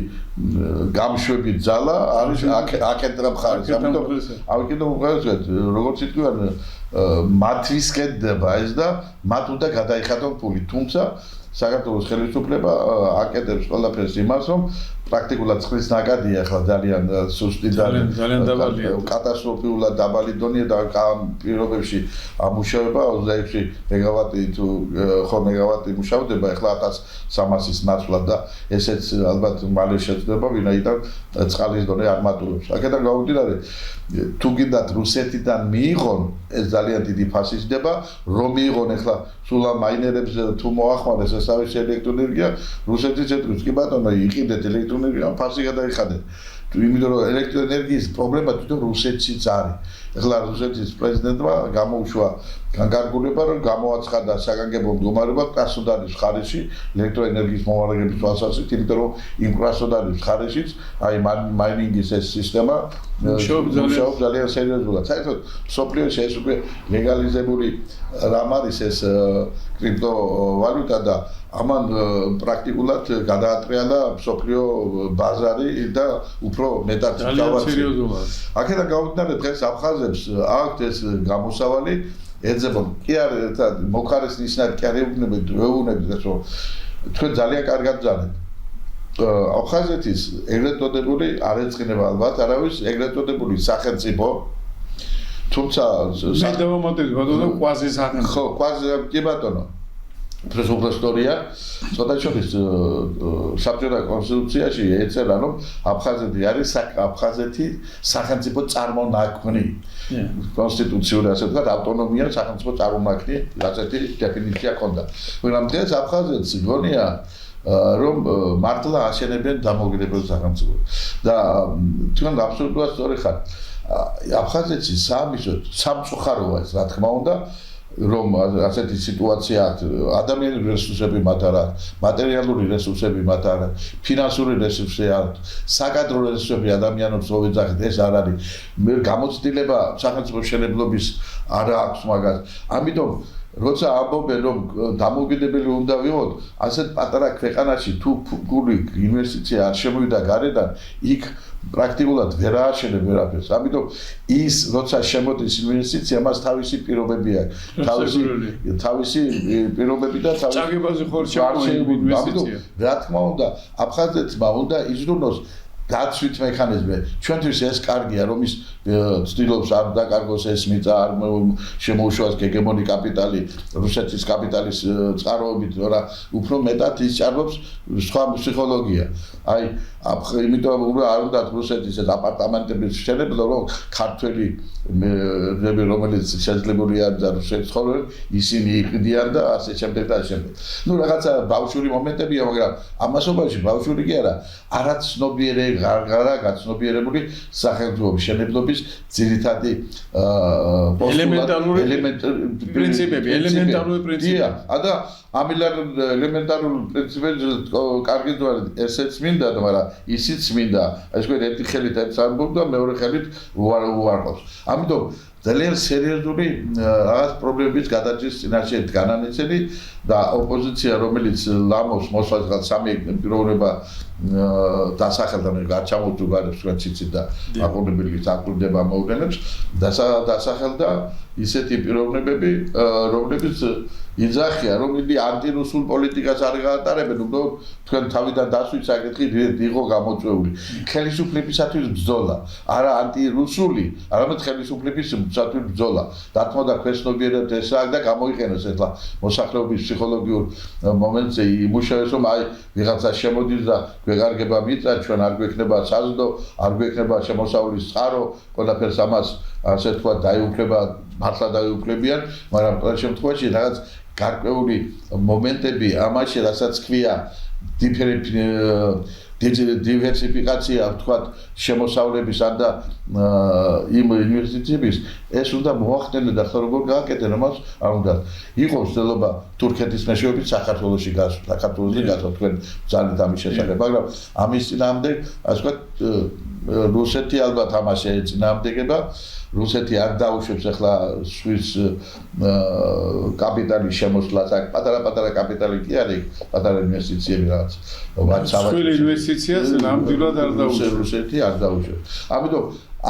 გამშვები ძალა არის აქედრა მხარეს ამიტომ უყურეთ როგორც იტყვიან მათვისკენ დება ეს და მათ უნდა გადაიხადონ ფული თუმცა საქართველოს ხელისუფლება აკეთებს ყველაფერს იმას რომ პრაქტიკულად წყლის ნაკადია ახლა ძალიან სუსტი და ძალიან დაბალია კატასტროფულად დაბალი დონეა და ამ პირობებში ამუშავება 26 მეგავატი თუ ხო მეგავატი მუშავდება ახლა 1300-ის ნაცვლად და ესეც ალბათ მალე შეწდება ვინაიდან წყლის დონე არ მატულობს აქედან გამომდინარე თუ გინდათ რუსეთიდან მიიღონ ეს ძალიან დიდი ფასისდება რომ მიიღონ ახლა სულ ამ მაინერებს თუ მოახმარეს ეს თავისი ელექტროენერგია რუსეთის ეთქვის კი ბატონო იყიდეთ ელექტროენერგია ფასი გადაიხადეთ იმიტომ რომ ელექტროენერგიის პრობლემა თვითონ რუსეთშიც არის ეხლა რუსეთის პრეზიდენტმა გამოუშვა განკარგულება რომ გამოაცხადა საგანგებო მდგომარეობა კრასნოდარის მხარეში ელექტროენერგიის მომარაგების თვალსაზრისით იმიტომ რომ იმ კრასნოდარის მხარეშიც აი მაინინგის ეს სისტემა მუშაობს ძალიან სერიოზულად საერთოდ სოფლიოში ეს უკვე ლეგალიზებული რამ არის ეს კრიპტოვალუტა და ამან პრაქტიკულად გადაატრიალა სოფლიო ბაზარი და უფრო მეტად სერიოზულად აქედან გამომდინარე დღეს აფხაზებს აქვთ ეს გამოსავალი ეძებონ კი არ მოხარეს ნიშნად კი არ ეუბნებით რომ თქვენ ძალიან კარგად ძანეთ აფხაზეთის ეგრეთ წოდებული არ ეწყინება ალბათ არავის ეგრეთ წოდებული სახელმწიფო თუმცა მე დავამატებ ბატონო კვაზი სახელმწიფო ხო კვაზი კი ბატონო პრესოფლოსტორია ცოტა შორის საბჭოთა კონსტიტუციაში ეწერა რომ აფხაზეთი არის აფხაზეთი სახელმწიფო წარმონაქმნი კონსტიტუციური ასე ვთქვათ ავტონომია სახელმწიფო წარმონაქმნი ასეთი დეფინიცია ჰქონდა მაგრამ დღეს აფხაზეთს გონია რომ მართლა აშენებენ დამოუკიდებელ სახელმწიფოს და თქვენ აბსოლუტურად სწორი ხართ აფხაზეთში სამწუხაროა ეს რა თქმა უნდა რომ ასეთი სიტუაცია ადამიანური რესურსები მათ არ აქვს, მატერიალური რესურსები მათ არ აქვს, ფინანსური რესურსები არ აქვს, საკადრო რესურსები ადამიანებს მოვიძახეთ ეს არ არის. გამოცდილება სახელმწიფო მშენებლობის არ აქვს მაგას. ამიტომ როცა ამბობენ რომ დამოუკიდებელი უნდა ვიყოთ, ასეთ პატარა ქვეყანაში თუ ფული ინვესტიცია არ შემოვიდა გარედან, იქ პრაქტიკულად ვერ ააშენებ ვერაფერს. ამიტომ ის როცა შემოდის ინვესტიცია, მას თავისი პირობები აქვს. თავისი პირობები და თავისი წაგებაზე ხარ შემოიღო ინვესტიცია. რა თქმა უნდა, აფხაზეთმა უნდა იზრუნოს დაცვით მექანიზმი. ჩვენთვის ეს კარგია, რომ ის ცდილობს არ დაკარგოს ეს მიწა, არ შემოუშვას გეგემონი კაპიტალი, რუსეთის კაპიტალის წყაროებით, რა უფრო მეტად ისჭარბობს სხვა ფსიქოლოგია. აი, იმიტომ არ უნდა რუსეთის ეს აპარტამენტების შელებlo, რომ ქართველი რომელიც შესაძლებელი არის და რუსეთის ხოლმე ისინი იყდიან და ასე შემდეგ და ასე შემდეგ. ნუ რაღაცა ბავშვური მომენტებია, მაგრამ ამასობაში ბავშვური კი არა, არაცნობიერე არა გაცნობიერებული სახელმწიფო მშენებლობის ძირითადი ელემენტარული პრინციპები, ელემენტარული პრინციპები. და ამ ელემენტარული პრინციპები კარგი ძვარი ესეც მინდა, მაგრამ ისიც მინდა. ეს თქვენ ერთი ხელით ემსამბობ და მეორე ხელით უარყოფს. ამიტომ ძალიან სერიოზული რაღაც პრობლემების გადაჭრის წინაშე განანეცენი და ოპოზიცია რომელიც ლამოს მოსვლა სამი პიროვნება დასახელდა არ ჩამოუდგარებს თქვენ ციცით და აყურებელი აყურდება მოვლენებს დასახელდა ისეთი პიროვნებები რომლებიც იძახია რომ იგი ანტირუსულ პოლიტიკას არ გაატარებენ უბრალოდ თქვენ თავიდან დასვით საკითხი იყო გამოწვეული ხელისუფლებისათვის ბრძოლა არა ანტირუსული არამედ ხელისუფლებისათვის ბრძოლა დათმოდა ქვეცნობიერებთ ეს აქ და გამოიყენოს ეხლა მოსახლეობის ფსიქოლოგიურ მომენტზე იმუშავეს რომ აი ვიღაცა შემოდის და გვეგარგება მიწა ჩვენ არ გვექნება საზდო არ გვექნება შემოსავლის წყარო ყველაფერს ამას ასე თქვა დაიუფლება მართლა დაიუფლებიან მაგრამ ყველა შემთხვევაში რაღაც გარკვეული მომენტები ამაში რასაც ქვია დივერსიფიკაცია, ვთქვათ, შემოსავლების და იმ ინვესტიციების ეს უნდა მოახდინონ და ხო როგორ გააკეთონ, რომელს არ უნდა იყოს ცდილობა თურქეთის მეშვეობით საქართველოში გასვლა, საქართველოსი გასვლა თქვენ ძალიან ამის შესახებ, მაგრამ ამის წინააღმდეგ, ასე ვთქვათ, რუსეთი ალბათ ამას ეწინააღმდეგება. რუსეთი არ დაუშვებს ახლა სვის კაპიტალის შემოსვლას, აქ პატარა კაპიტალი კი არის, პატარა ინვესტიციები რაღაც. სვილი ინვესტიციას ნამდვილად არ დაუშვებს. რუსეთი არ დაუშვებს. ამიტომ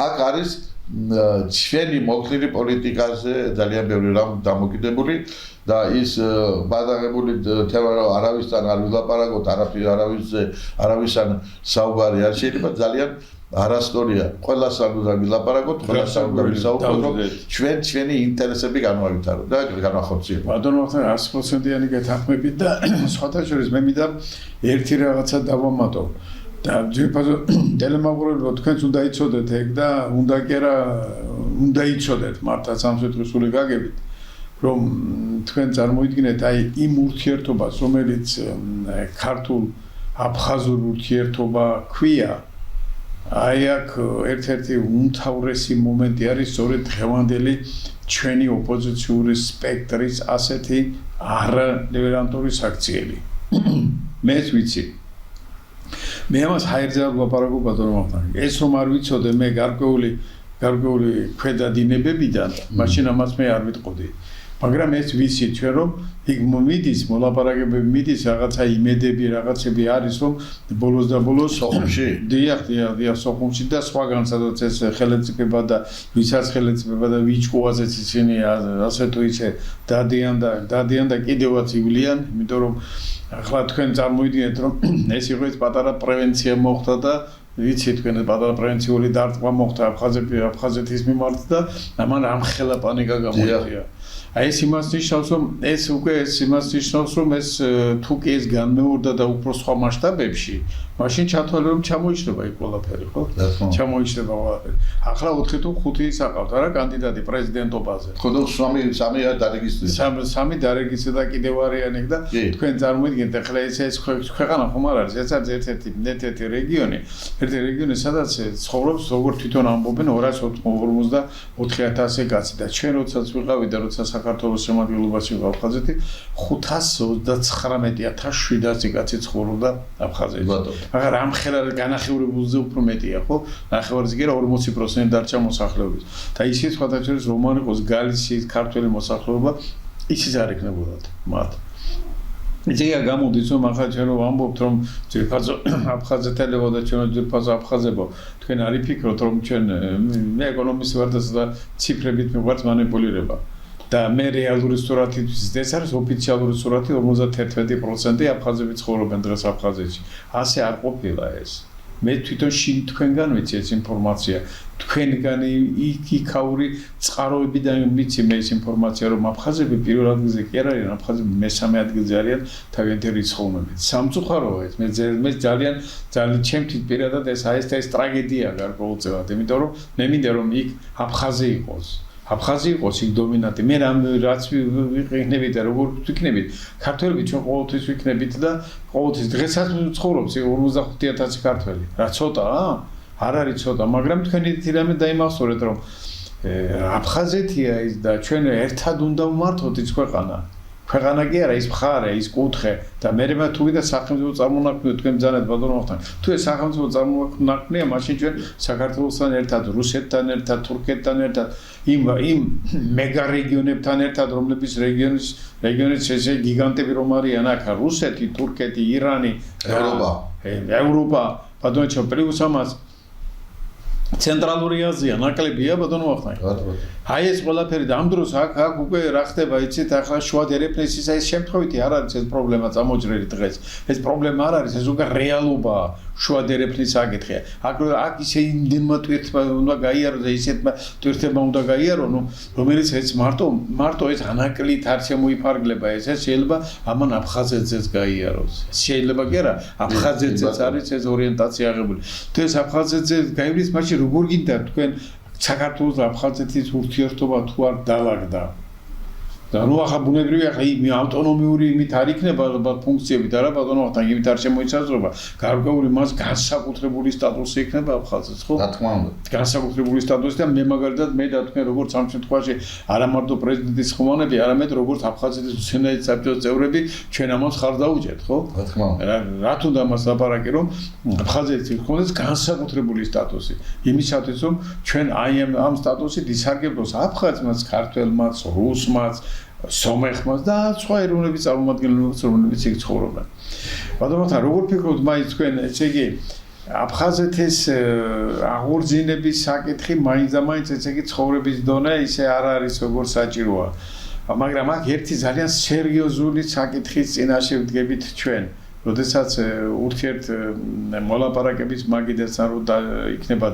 აქ არის ჩვენი მოქნილი პოლიტიკაზე ძალიან ბევრი რამ დამოკიდებული და ის ბადაღებული თემა რომ არავისთან არ ვილაპარაკოთ, არავისთან საუბარი არ შეიძლება ძალიან არასტორია. ყველასთან უნდა ვილაპარაკოთ, ყველასთან უნდა ვისაუბროთ, ჩვენი ინტერესები განვავითაროთ და განვახორციელოთ. ბატონო, 100%-იანი გეთანხმებით და სხვათა შორის მე მინდა ერთი რაღაცა დავამატო. და ძირფაზო ტელემაყურებელო თქვენც უნდა იცოდეთ ეგ და უნდა იცოდეთ მართლაც ამ სიტყვის გაგებით რომ თქვენ წარმოიდგინეთ აი იმ ურთიერთობას რომელიც ქართულ აფხაზურ ურთიერთობა ქვია აი აქ ერთ-ერთი უმთავრესი მომენტი არის სწორედ დღევანდელი ჩვენი ოპოზიციური სპექტრის ასეთი არალევერანტული საქციელი მეც ვიცი მე ამას ჰაერზე ვლაპარაკობ ბატონო მახთან. ეს რომ არ ვიცოდე მე გარკვეული ქვედადინებებიდან, მაშინ ამას მე არ ვიტყოდი. მაგრამ ეს ვიცი ჩვენ რომ იქ მიდის მოლაპარაკებები მიდის რაღაცა იმედები რაღაცები არის რომ ბოლოს და ბოლოს სოხუმში დიახ სოხუმში და სხვაგან სადაც ეს ხელეწიფება და ვისაც ხელეწიფება და ვიჭკუაზეც ისინი ასე თუ ისე დადიან და კიდევაც ივლიან იმიტომ რომ ახლა თქვენ წარმოიდგინეთ რომ ეს იყო ეს პატარა პრევენცია მოხდა და ვიცი თქვენ პატარა პრევენციული დარტყმა მოხდა აფხაზეთის მიმართ და ამან ამხელა პანიკა გამოიწვია აი ეს იმას ნიშნავს რომ ეს თუ კი ეს განმეორდა და უფრო სხვა მასშტაბებში მაშინ ჩათვალე რომ ჩამოიშლება იქ ყველაფერი ხო? ჩამოიშლება ყველაფერი. ახლა 4 თუ 5 ისაყავთ არა კანდიდატი პრეზიდენტობაზე. ხო და 3 დარეგისტრირდა. 3 დარეგისტრირდა კიდევ არიანიქ და თქვენ წარმოიდგინეთ ახლა ეს ქვეყანა ხომ არ არის ეს არის ერთ-ერთი რეგიონი სადაც ცხოვრობს როგორ თვითონ ამბობენ 254,000 კაცი და ჩვენ როდესაც ვიყავით და როცა საქართველოს შემადგენლობაში ვიყავ აფხაზეთი 539,700 კაცი ცხოვრობდა აფხაზეთში. მაგრამ ამ ხელარ განახევრებულზე უფრო მეტია, ხო? ნახევარზე კი 40% დარჩა მოსახლეობის. და ისიც სხვათა შორის რომან იყოს გალისიის ქართველი მოსახლეობა, ისიც არ ეკნებოდათ მათ. იდეა გამოდის რომ ახლა ჩვენ რომ ვამბობთ რომ ძირფაზო აფხაზეთელებო და ჩვენ ძირფაზო აფხაზებო, თქვენ არ იფიქროთ რომ ჩვენ მე ეკონომისტი ვარ და ციფრებით მიყვარს მანიპულირება. და მე რეალური სურათი ეს არის ოფიციალური სურათი 51% აფხაზები ცხოვრობენ დღეს აფხაზეთში. ასე არ ყოფილა ეს. მე თვითონ თქვენგან ვიცი ეს ინფორმაცია. თქვენგან იქაური წყაროებიდან ვიცი მე ეს ინფორმაცია რომ აფხაზები პირველ ადგილზე კი არ არიან, აფხაზები მესამე ადგილზე არიან თავიანთი რიცხოვნობით. სამწუხაროა ეს. მე ძალიან ჩემთვის პირადად ეს ტრაგედია გარკვეულწილად, იმიტომ რომ მე მინდა რომ იქ აფხაზი იყოს. აფხაზი იყოს იქ დომინანტი. მე რაც ვიყნებით და როგორ ვიქნებით, ქართველები ჩვენ ყოველთვის ვიქნებით და ყოველთვის დღესაც ცხოვრობს 55,000 ქართველი. რა ცოტაა? არ არის ცოტა, მაგრამ თქვენი თირამე დაიმახსოვრეთ რომ აფხაზეთია ის და ჩვენ ერთად უნდა ვმართოთ ის ქვეყანა. ქვეყანა კი არა, ის მხარე, ის კუთხე და მე თუ ვიდა სახელმწიფო წარმონაქმნია თქვენ ბრძანეთ ბატონო მახთან. თუ ეს სახელმწიფო წარმონაქმნია, მაშინ ჩვენ საქართველოსთან ერთად, რუსეთთან ერთად, თურქეთთან ერთად, იმ მეგა რეგიონებთან ერთად, რომლებიც რეგიონის ესე გიგანტები რომ არიან აქ, რუსეთი, თურქეთი, ირანი, ევროპა, ბატონო ჩვენ პლუს ამას ცენტრალური აზია ნაკლებია ბატონო მახთან. აი ეს ყველაფერი და ამ დროს აქ უკვე რა ხდება იცით ახლა შუა დერეფნის ის შემთხვევითი არ არის ეს პრობლემა წამოჭრილი დღეს. ეს პრობლემა არ არის, ეს უკვე რეალობაა. შუა დერეფნის საკითხია. აქ ისე იმდენმა ტვირთმა უნდა გაიაროს და ისეთმა ტვირთებმა უნდა გაიაროს, რომელიც ეს მარტო ეს ანაკლით არ შემოიფარგლება ეს შეიძლება ამან აფხაზეთზეც გაიაროს. შეიძლება კი არა, აფხაზეთზეც არის ეს ორიენტაცია აღებული. თუ ეს აფხაზეთზე გაივლის, მაშინ როგორ გინდა თქვენ საქართველოს აფხაზეთის ურთიერთობა თუ არ დაალაგდა? და ნუ ახლა ბუნებრივია ახლა იმ ავტონომიური იმით არ იქნება ალბათ ფუნქციებით არა ბატონო ახლა იმით არ შემოიცაზრება გარკვეული მას განსაკუთრებული სტატუსი იქნება აფხაზეთს ხო? რა თქმა უნდა. განსაკუთრებული სტატუსი და მე მაგალითად მე და თქვენ როგორც ამ შემთხვევაში არა მარტო პრეზიდენტის ხმოვანები, არამედ როგორც აფხაზეთის სენატის საბჭოს წევრები ჩვენ ამას ხარ დაუჭერთ ხო? რა თქმა უნდა. რა თუნდა მას ლაპარაკი რომ აფხაზეთის ხმოვანებს განსაკუთრებული სტატუსი იმისათვის რომ ჩვენ აი ამ სტატუსით ისარგებლოს აფხაზმაც, ქართველმაც, რუსმაც სომეხმაც და სხვა ეროვნების წარმომადგენლებიც რომლებიც იქ ცხოვრობენ. ბატონო, როგორ ფიქრობთ მაინც თქვენ, ესე იგი აფხაზეთის აღორძინების საკითხი მაინც და მაინც ესე იგი ცხოვრების დონე ისე არ არის როგორც საჭიროა. მაგრამ აქ ერთი ძალიან სერიოზული საკითხის წინაშე ვდგებით ჩვენ. როდესაც ურთიერთ მოლაპარაკების მაგიდასთან რომ იქნება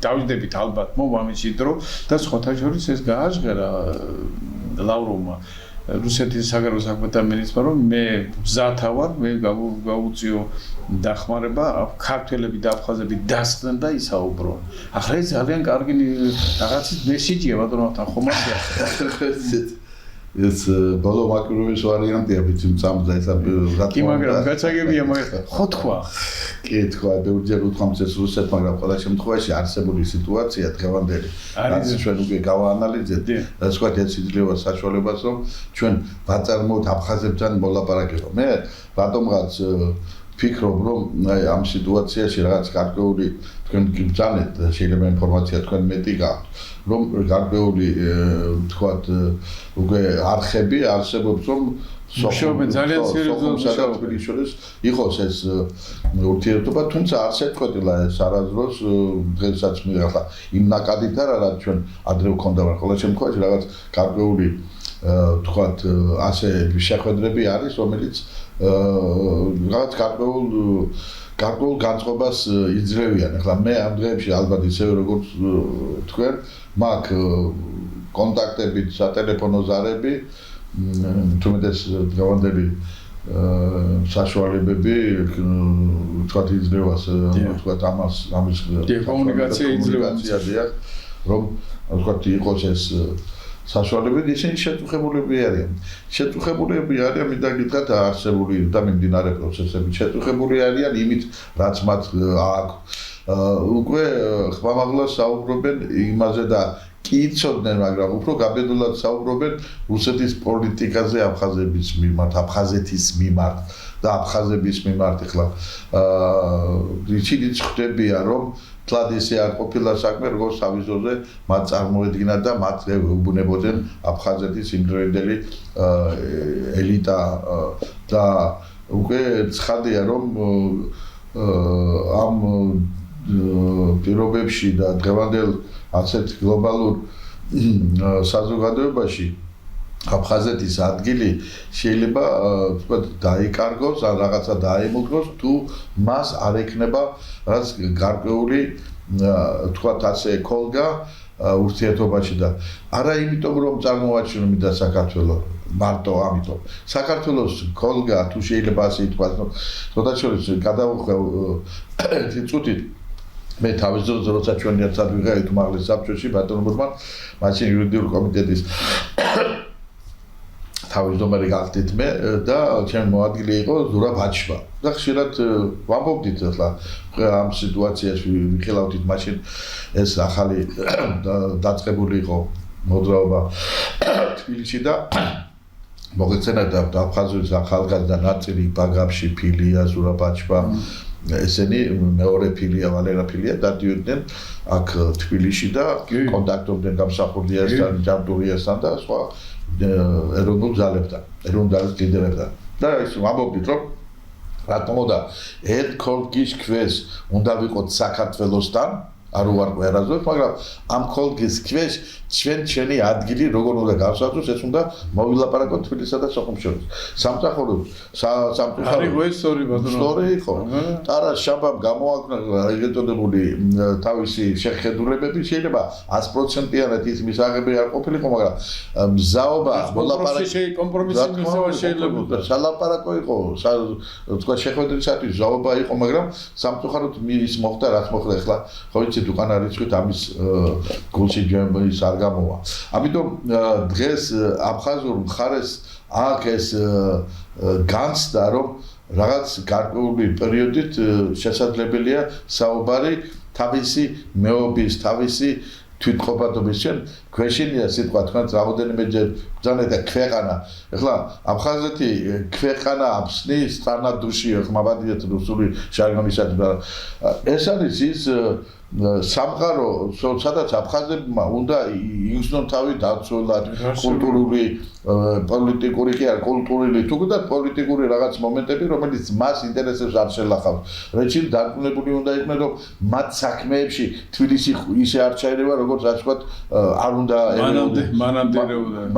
დავждებით ალბათ მომამიში დრო და სხვათა შორის ეს გააჟღერა ლავროვმა რუსეთის საგარეო საქმეთა მინისტრმა რომ მე მზათა ვარ მე გაუწიო დახმარება ქართველები და აფხაზები დასწრენ და ისაუბრონ. ახლა ეს ძალიან კარგი რაღაცის მესიჯია ბატონო თან ხომ ახლა ეს ბოლო მაკროვის ვარიანტია ვიცი წამდა ეს რა კი მაგრამ გაცაგებია მაგრამ ხო თქვა კი თქვა ბევრჯერ უთქვამს ეს რუსეთ მაგრამ ყველა შემთხვევაში არსებული სიტუაცია დღევანდელი რაც ჩვენ უკვე გავაანალიზეთ რაც თქვა ეს იძლევა საშუალებას რომ ჩვენ ვაწარმოოთ აფხაზებთან მოლაპარაკება მე რატომღაც ფიქრობ რომ ამ სიტუაციაში რაღაც გარკვეული თქვენ გიბრძანეთ შეიძლება ინფორმაცია თქვენ მეტი გაქვთ რომ გარკვეული თქვათ უკვე არხები არსებობს რომ მუშაობენ ძალიან სერიოზულად შორის იყოს ეს ურთიერთობა თუმცა არც ეთქვეტილა ეს არასდროს დღესაც მიღახლა იმ ნაკადით არა რაც ჩვენ ადრე ვქონდა ყველა შემთხვევაში რაღაც გარკვეული თქვათ ასე შეხვედრები არის რომელიც რაღაც გარკვეულ განწყობას იძლევიან. ახლა მე ამ დღეებში ალბათ ისევე როგორც თქვენ მაქვს კონტაქტები, სატელეფონო ზარები, თუმცა დღევანდელი საშუალებები თქვათ იძლევას თქვათ ამის კომუნიკაცია იძლევა რომ თქვათ იყოს ეს საშუალებები ისინი შეთუხებულები არიან. შეთუხებულები არიან მინდა გითხრათ არსებული და მიმდინარე პროცესები შეთუხებული არიან იმით რაც მათ აქვს. უკვე ხმამაღლა საუბრობენ იმაზე და კი იცოდნენ, მაგრამ უფრო გაბედულად საუბრობენ რუსეთის პოლიტიკაზე აფხაზების მიმართ, აფხაზეთის მიმართ და აფხაზების მიმართ. ახლა ისინიც ხვდებიან რომ თლად ისე არ ყოფილა საქმე, როგორც ავიზოზე მათ წარმოედგინა და მათ უბუნებოდნენ აფხაზეთის იმდროინდელი ელიტა და უკვე ცხადია რომ ამ პირობებში და დღევანდელ ასეთ გლობალურ საზოგადოებაში აფხაზეთის ადგილი შეიძლება თქვა დაიკარგოს ან რაღაცა დაემუქროს თუ მას არ ექნება რაც გარკვეული თქვა ასე ქოლგა ურთიერთობაში და არა იმიტომ რომ წარმოვაჩინოთ საქართველოს მარტო ამიტომ საქართველოს ქოლგა თუ შეიძლება ასე ითქვას ცოტა შორის გადავხვე ერთი წუთით მე თავის დროზე როცა ჩვენ ერთად ვიყავით უმაღლეს საბჭოში ბატონ ბურმან მაშინ იურიდიული კომიტეტის თავმჯდომარე გახდით მე და ჩემ მოადგილე იყო ზურაბ აჩვა და ხშირად ვამბობდით ახლა ამ სიტუაციაში ვიხილავდით მაშინ ეს ახალი დაწყებული იყო მოძრაობა თბილისში და მოგეცემოდა აფხაზეთის ახალგაზრდა ნაწილი ბაგაფში ფილია ზურაბ აჩვა ესენი მეორე ფილია ვალერა ფილია დადიოდნენ აქ თბილისში და კონტაქტობდნენ გამსახურდიასთან ჯანტურიასთან და სხვა ეროვნულ ძალებთან, ეროვნულ ძალების ლიდერებთან. და ის ვამბობდით, რომ რატომოდა ერთ ქოლგის ქვეშ უნდა ვიყოთ საქართველოსთან, არ ვარ ვერაზოთ, მაგრამ ამ ქოლგის ქვეშ ჩვენი ადგილი როგორ უნდა გავსაცოს, ეს უნდა მოვილაპარაკოთ თბილისსა და სოხუმს შორის. სამწუხაროდ, არის ესორი ბატონო. სწორი იყო. არა შაბამ გამოაქვნა ეგეთოდებული თავისი შეხედულებები, შეიძლება 100%-იანად ის მისაღები არ ყოფილიყო, მაგრამ მზაობა კომპრომისი მისავა შეიძლება. სალაპარაკო იყო, თქვა შეხვედრისათვის მზაობა იყო, მაგრამ სამწუხაროდ ის მოხდა, რაც მოხდა ახლა, ხო ვიცი ვიცით უკან არის თქვით ამის გულში ჯემბის არ გამოვა. ამიტომ დღეს აფხაზურ მხარეს აქ ეს განცდა რომ რაღაც გარკვეული პერიოდით შესაძლებელია საუბარი თავისი მეობის, თავისი თვითყოფადობის შენ ქვეშინია სიტყვა თქვენს რამოდენიმეჯერ ბრძანეთ და ქვეყანა. ეხლა აფხაზეთი ქვეყანა აფსნის სტრანადუში ხმაბადიეთ რუსული ჟარგონისადმი. ეს არის ის სამყარო, სადაც აფხაზებმა უნდა იგრძნონ თავი დაცულად, კულტურული, პოლიტიკური კი არა, კულტურული, თუნდაც პოლიტიკური რაღაც მომენტები, რომელიც მას ინტერესებს არ შელახავს. რეჩი დარწმუნებული უნდა იყვნენ, რომ მათ საქმეებში თბილისი ისე არ ჩაერევა, როგორც ასე ვთქვათ, არ უნდა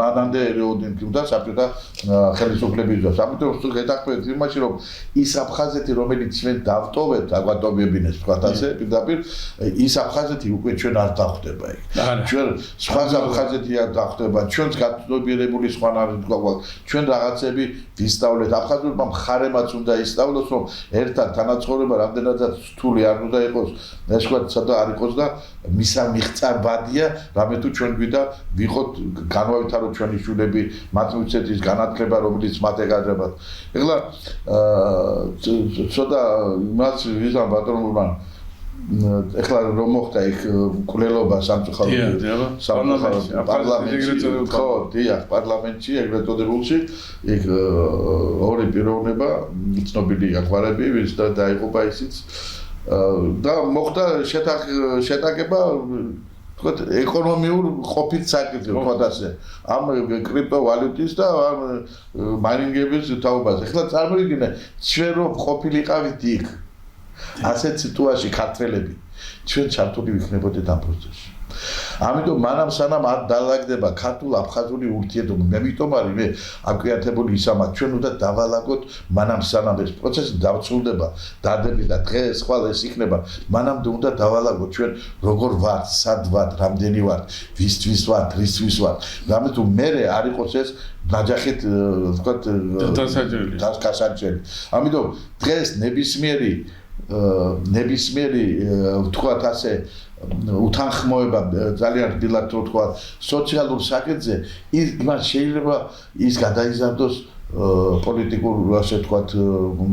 მანამდე ერეოდნენ, თუნდაც საბჭოთა ხელისუფლების დროს. ამიტომ გეტყვით იმაში, რომ ის აფხაზეთი, რომელიც ჩვენ დავტოვებთ, აგვატოვებინეს, ვთქვათ ასე, პირდაპირ ის აფხაზეთი უკვე ჩვენ არ დახვდება იქ. ჩვენ სხვა აფხაზეთი არ დახვდება, ჩვენს გაწნობიერებული სხვანაირად გვაქვს. ჩვენ რაღაცები ვისწავლეთ. აფხაზურმა მხარემაც უნდა ისწავლოს, რომ ერთად თანაცხოვრება რამდენადაც რთული არ უნდა იყოს, ეს ვთქვათ, სადა არ იყოს და მისა მიღწარბადია, რამე თუ ჩვენ გვიდა ვიყოთ განვავითაროთ ჩვენი შვილები, მათ მივცეთ ის განათლება, რომელიც მათ ეკადრებათ. ეხლა ცოტა მას ვიზამ ბატონურმა ეხლა რომ მოხდა იქ კვლელობა სამწუხაროდ პარლამენტში ხო დიახ პარლამენტში ეგრეთ წოდებულში იქ ორი პიროვნება ცნობილი აგვარები ვის დაიღუპა ისიც და მოხდა შეტაკება თქვათ ეკონომიურ ყოფით საკითხი ვთქვათ ასე ამ კრიპტოვალუტის და ამ მაინინგების თაობაზე ეხლა წარმოიდგინე ჩვენ რომ ყოფილიყავით იქ ასეთ სიტუაციაში ქართველები ჩვენ ჩართული ვიქნებოდით ამ პროცესში. ამიტომ მანამ სანამ არ დაალაგდება ქართულ-აფხაზური ურთიერთობა, მე მითომ არის მე აკვიათებული ისამაც ჩვენ უნდა დავალაგოთ მანამ სანამ ეს პროცესი დავწულდება, დადები და დღეს ხვალ ეს იქნება, მანამდე უნდა დავალაგოთ ჩვენ როგორ ვართ, სად ვართ, რამდენი ვართ, ვისთვის ვართ, რისთვის ვართ. რამე თუ მე არ იყოს ეს ნაჯახით ვთქვათ დასაჯელი. ამიტომ დღეს ნებისმიერი ვთქვათ ასე უთანხმოება ძალიან რბილად ვთქვათ სოციალურ საკითხზე იმას შეიძლება ის გადაიზარდოს პოლიტიკურ ასე ვთქვათ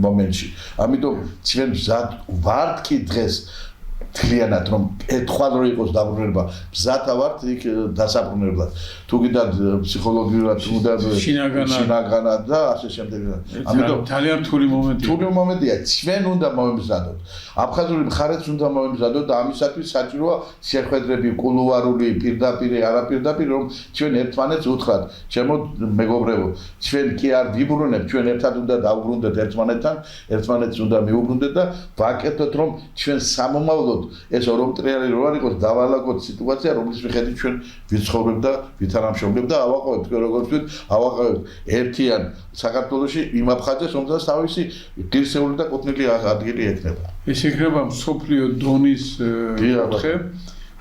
მომენტში. ამიტომ ჩვენ მზად ვართ კი დღეს თლიანად რომ ერთხელ რო იყოს დაბრუნება მზად ვართ იქ დასაბრუნებლად თუ გინდათ ფსიქოლოგიურად უნდა შინაგანად და ასე შემდეგ. ამიტომ ძალიან რთული მომენტია ჩვენ უნდა მომემზადოთ აფხაზური მხარეც უნდა მომემზადოთ და ამისათვის საჭიროა შეხვედრები კულუარული პირდაპირ არაპირდაპირ რომ ჩვენ ერთმანეთს უთხრათ ჩემო მეგობრებო ჩვენ კი არ ვიბრუნებთ ჩვენ ერთად უნდა დავბრუნდეთ ერთმანეთს უნდა მიუბრუნდეთ და ვაკეთოთ რომ ჩვენ სამომავლოდ ეს ორომტრიალი რო არ იყოს დავალაგოთ სიტუაცია რომლის მიხედვით ჩვენ ვიცხოვრებთ და ვითანამშრომლებთ და ავაყოვებთ თქვენ როგორც ვთქვით ავაყოვებთ ერთიან საქართველოში იმ აფხაზებს რომელსაც თავისი ღირსეული და კუთვნილი ადგილი ექნება. ეს იქნება მსოფლიო დონის კუთხე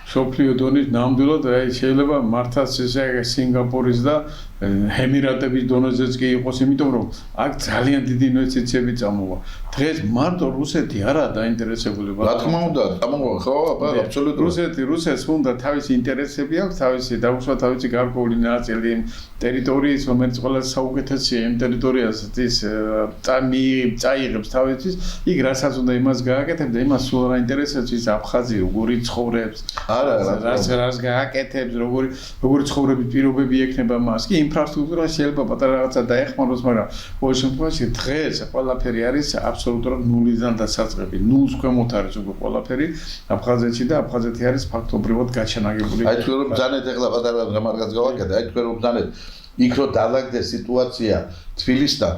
მსოფლიო დონის ნამდვილად აი შეიძლება მართაც ესე სინგაპურის და ემირატების დონეზეც კი იყოს იმიტომ რომ აქ ძალიან დიდი ინვესტიციები წამოვა. დღეს მარტო რუსეთი არაა დაინტერესებული რა თქმა უნდა წამოვა ხო აბა აბსოლუტურად რუსეთს უნდა თავისი ინტერესები აქვს თავისი დაუსვა თავისი გარკვეული ნაწილი ტერიტორიის რომელიც ყველაზე საუკეთესია იმ ტერიტორიას ის წაიღებს თავისთვის იქ რასაც უნდა იმას გააკეთებს და იმას სულ არ აინტერესებს ის აფხაზი როგორი ცხოვრობს რას გააკეთებს როგორი ცხოვრების პირობები ექნება მას კი ინფრასტრუქტურა შეიძლება პატარა რაღაცა დაეხმაროს მაგრამ ყოველ შემთხვევაში დღეს ყველაფერი არის აბსოლუტურად ნულიდან დასაწყები ნულს ქვემოთ არის უკვე ყველაფერი აფხაზეთში და აფხაზეთი არის ფაქტობრივად გაჩანაგებული აი თქვენ რომ ბძანეთ ეხლა პატარა რამარკაც გავაკეთე აი თქვენ რომ ბძანეთ იქ რო დაალაგდეს სიტუაცია თბილისთან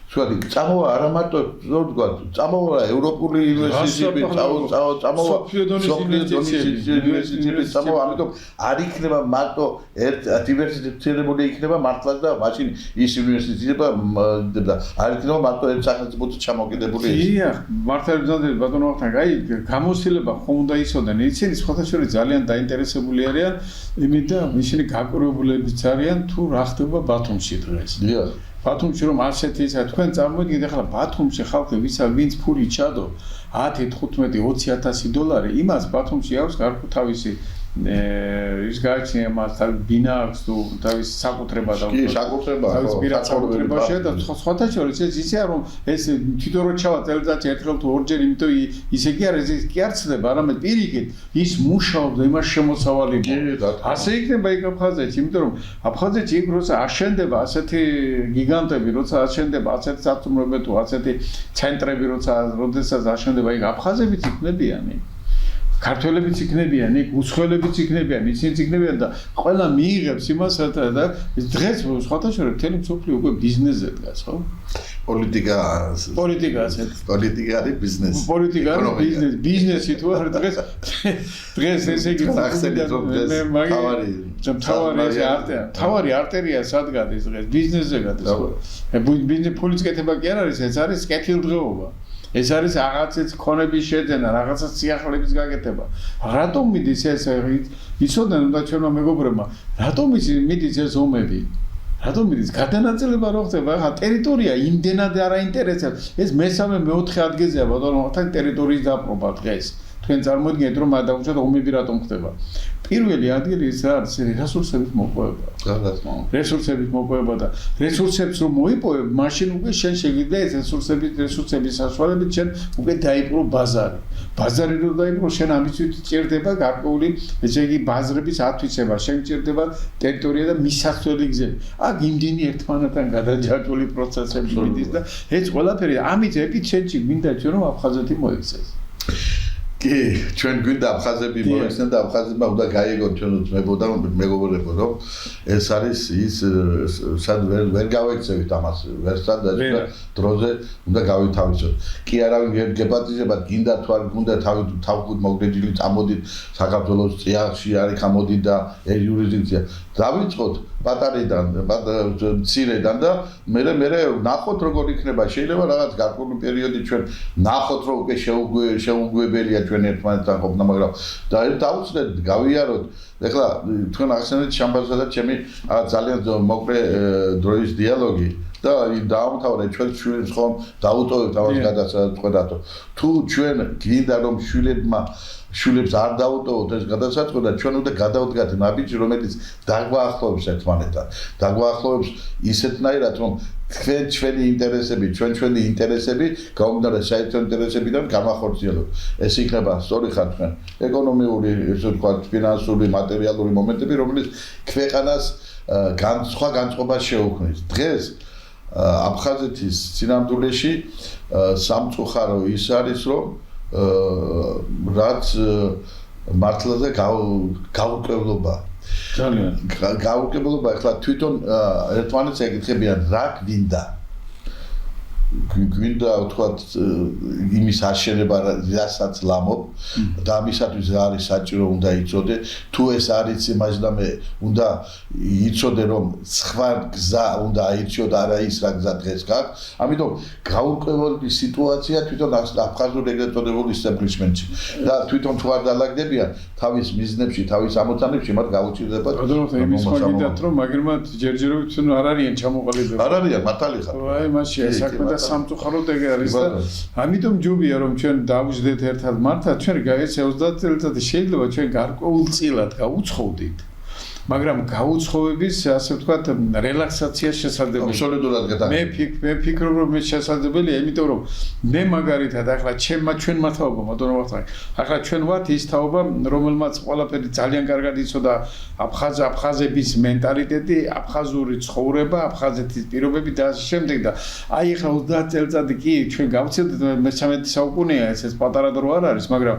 ვთქვათ წამოვა არა მარტო რო ვთქვათ წამოვა ევროპული ინვესტიციები წამოვა სოფლიო დონის ინვესტიციები წამოვა ამიტომ არ იქნება მარტო დივერსიფიცირებული იქნება მართლაც და მაშინ ის ინვესტიციება არ იქნება მარტო ერთ სახელმწიფოზე ჩამოკიდებული დიახ მართალი ბრძანდება ბატონო ვახტანგ აი გამოცდილება ხომ უნდა ისოდენ ისინი სხვათა შორის ძალიან დაინტერესებული არიან იმით და ისინი გაკვირვებულებიც არიან თუ რა ხდება ბათუმში დღეს დიახ ბათუმში რომ ასეთი ისა თქვენ წარმოიდგინეთ ახლა ბათუმში ხალხი ვინც ფული ჩადო 10, 15, 20,000 დოლარი იმას ბათუმში აქვს გარკვეულ თავისი ის გააჩნია მას ბინა აქვს თუ თავის საკუთრება და თავის პირად საკუთრებაში და სხვათა შორის ეს ისეა რომ ეს თვითონ რო ჩავა წელიწადში ერთხელ თუ ორჯერ იმიტომ ისე კი არის ეს კი არ ცდება არამედ პირიქით ის მუშაობდა იმას შემოსავალი ასე იქნება იქ აფხაზეთში იმიტომ რომ აფხაზეთში იქ როცა აშენდება ასეთი გიგანტები როცა აშენდება ასეთი საწარმოები თუ ასეთი ცენტრები როდესაც აშენდება იქ აფხაზებიც იქნებიან ქართველებიც იქნებიან, უცხოელებიც იქნებიან, ისინიც იქნებიან და ყველა მიიღებს იმას და დღეს სხვათა შორის მთელი მსოფლიო უკვე ბიზნესზე დგას, ხო? პოლიტიკა არის ბიზნესი. პოლიტიკა არის ბიზნესი თუ არა დღეს ესე იგი თავარი არტერია სად გადის დღეს ბიზნესზე გადის. ბიზნეს ფულის კეთება კი არ არის, ეს არის კეთილდღეობა. ეს არის რაღაცის ქონების შეძენა, რაღაცა სიახლეების გაკეთება. რატომ მიდის ეს იცოდნენ უნდა ჩვენმა მეგობრებმა, რატომ მიდის ეს ომები? რატომ მიდის გადანაწილება რო ხდება? ხა ტერიტორია იმდენად არ აინტერესებს. ეს მესამე მეოთხე ადგილზეა ბატონო, ხთან ტერიტორიის დაპყრობა დღეს. თქვენ წარმოიდგინეთ რომ გადაუჭრათ ომები რატომ ხდება. პირველი ადგილი ის არის რესურსების მოპოვება. რესურსების მოპოვება და რესურსებს რომ მოიპოვებ, მაშინ უკვე შენ შეგვიძლია ეს რესურსების საშუალებით შენ უკვე დაიპყრო ბაზარი. ბაზარი რო დაიპყრო, შენ ამისთვის ჭირდება გარკვეული, ესე იგი ბაზრების ათვისება, შენ ჭირდება ტერიტორია და მისასვლელი გზები. აქ იმდენი ერთმანეთთან გადაჯაჭვული პროცესები მიდის და ეს ყველაფერი ამით ეპიცენტრში გვინდა ჩვენ რომ აფხაზეთი მოიქცეს. კი, ჩვენ გვინდა აფხაზები მოიხსნან და აფხაზებმა უნდა გაიგონ ჩვენ ძმებო და მეგობრებო, რომ ეს არის ის სად ვერ გავექცევით ამას, ვერ სადაც და დროზე უნდა გავითავისოთ. კი არავინ გეპატიზებათ, გინდა თუ არ გინდა თავკუთ მოგდეჯილი წამოდით საქართველოს წიაღში არის ხამოდით და ეს იურისდიქცია. დავიწყოთ პატარიდან, მცირედან და მე ნახოთ როგორ იქნება. შეიძლება რაღაც გარკვეული პერიოდი ჩვენ ნახოთ რომ უკვე შეუგვებელია ჩვენ ერთმანეთთან ყოფნა, მაგრამ დავუცდეთ, გავიაროთ. ეხლა თქვენ ახსენეთ შამბაზსა და ჩემი ძალიან მოკლე დროის დიალოგი და დაამთავრე ჩვენ შვილებს ხომ დაუტოვებთ ამას გადასაწყვეტად. თუ ჩვენ გინდა რომ შვილებს არ დაუტოვოთ ეს გადასაწყვეტა, ჩვენ უნდა გადავდგათ ნაბიჯი, რომელიც დაგვაახლოვებს ერთმანეთთან. დაგვაახლოვებს ისეთნაირად, რომ ჩვენი ინტერესები გამომდინარე საერთო ინტერესებიდან გამახორციელოთ. ეს იქნება სწორი ხარ თქვენ ეკონომიური, ესე ვთქვათ, ფინანსური, მატერიალური მომენტები, რომელიც ქვეყანას სხვა განწყობას შეუქმნის. დღეს აფხაზეთის სინამდვილეში სამწუხარო ის არის, რომ რაც მართლაზე გაურკვევლობა. ძალიან გაურკვევლობა, ახლა თვითონ ერთმანეთს ეკითხებიან, რა გვინდა? გვინდა ვთქვათ იმის აშენება, რასაც ლამობ და ამისათვის რა არის საჭირო უნდა იცოდე. თუ ეს არის იმაჟნამე უნდა იცოდე რომ სხვა გზა უნდა აირჩიო და არა ის რა გზა დღეს გაქვს. ამიტომ გაურკვეველი სიტუაცია თვითონ აფხაზურ ეგრეთ წოდებულ ისტაბლიშმენტში და თვითონ თუ არ დალაგდებიან თავის მიზნებში, თავის ამოცანებში, მათ გაუჭირდებათ. იმის მაგიდათ რომ მაგერმად ჯერჯერობით არ არიან ჩამოყალიბებული. არ არიან, მართალი ხარ. აი მაშინ საქმე და სამწუხაროდ ეგ არის და ამიტომ ჯობია რომ ჩვენ დავუჯდეთ ერთად მართლა ჩვენ ეს 30 წელიწადი შეიძლება ჩვენ გარკვეულწილად გაუცხოვდით მაგრამ გაუცხოვების ასე ვთქვათ რელაქსაცია შესაძლებელია. აბსოლუტურად გადაგიხადე. მე ფიქრობ რომ ეს შესაძლებელია, იმიტომ რომ მე მაგალითად ახლა ჩვენმა თაობა მოდორ ვახტანგ. ახლა ჩვენ ვართ ის თაობა, რომელმაც ყველაფერი ძალიან კარგად იცოდა აფხაზების მენტალიტეტი, აფხაზური ცხოვრება, აფხაზეთის პირობები და ასე შემდეგ და აი ახლა 30 წელიწადი კი ჩვენ გავცილდით მე-13 საუკუნეა ეს პატარა დრო არ არის, მაგრამ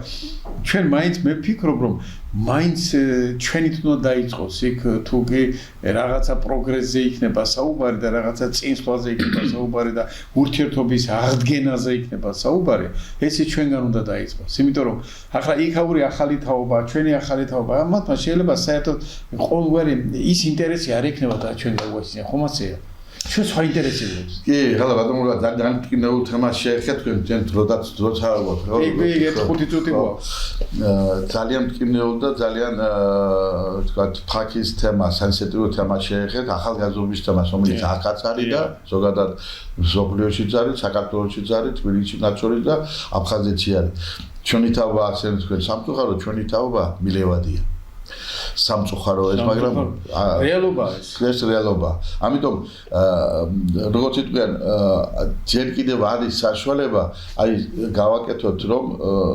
ჩვენ მაინც მე ფიქრობ რომ მაინც ჩვენით უნდა დაიწყოს იქ თუ კი რაღაცა პროგრესზე იქნება საუბარი და რაღაცა წინსვლაზე იქნება საუბარი და ურთიერთობის აღდგენაზე იქნება საუბარი, ესე ჩვენგან უნდა დაიწყოს. იმიტომ რომ ახლა იქაური ახალი თაობა, ჩვენი ახალი თაობა, მათმა შეიძლება საერთოდ ყოველგვარი ის ინტერესი არ ექნება და ჩვენ გაგვაჩნია, ხომ ასეა? ჩვენ სხვა ინტერესებს. კი, ხლა ბატონო, ძალიან მტკივნეულ თემას შეეხეთ თქვენ ჩვენ დროც არავოთ, რა. კი, 5 წუთი გვაქვს. ძალიან მტკივნეულ და ძალიან თქვათ ფაქის თემა, სენსიტივურ თემას შეეხეთ, ახალგაზრდობის თემას, რომელიც აქაც არის და ზოგადად მსოფლიოშიც არის, საქართველოშიც არის, თბილისში ნაცვლად და აფხაზეთში არის. ჩვენი თაობა ახსენეთ თქვენ სამწუხარო, ჩვენი თაობა მილევადია. სამწუხარო ეს, მაგრამ რეალობაა ეს. ეს რეალობაა. ამიტომ როგორც თქვენ, ჯერ კიდევ არის საშუალება, აი გავაკეთოთ, რომ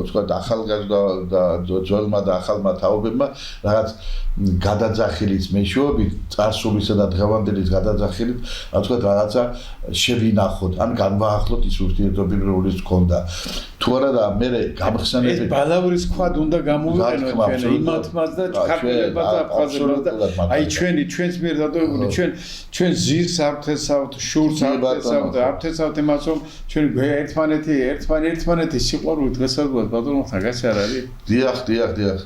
თქვათ ახალგაზრდა და ძველმა და ახალმა თაობებმა რაღაც გადაძახილით მეშვეობით, წარსულისა და დღევანდელის გადაძახილით, რა თქვათ, რაღაცა შევინახოთ, ან განვაახლოთ ის ურთიერთობები, რომელიც გქონდა. თუ არა და მე გამხსენებით ეს ბალავრის ქვად უნდა გამოვიყენოთ ჩვენ იმათმაც და ქართველებად და აფხაზებად და აი ჩვენს მიერ დადოებული ჩვენ ზირს აფთესავთ, შურს აფთესავთ, აფთესავთ იმას რომ ჩვენ ერთმანეთი სიყვარული დღესასწაულს ბატონებთან გასა არ არის? დიახ.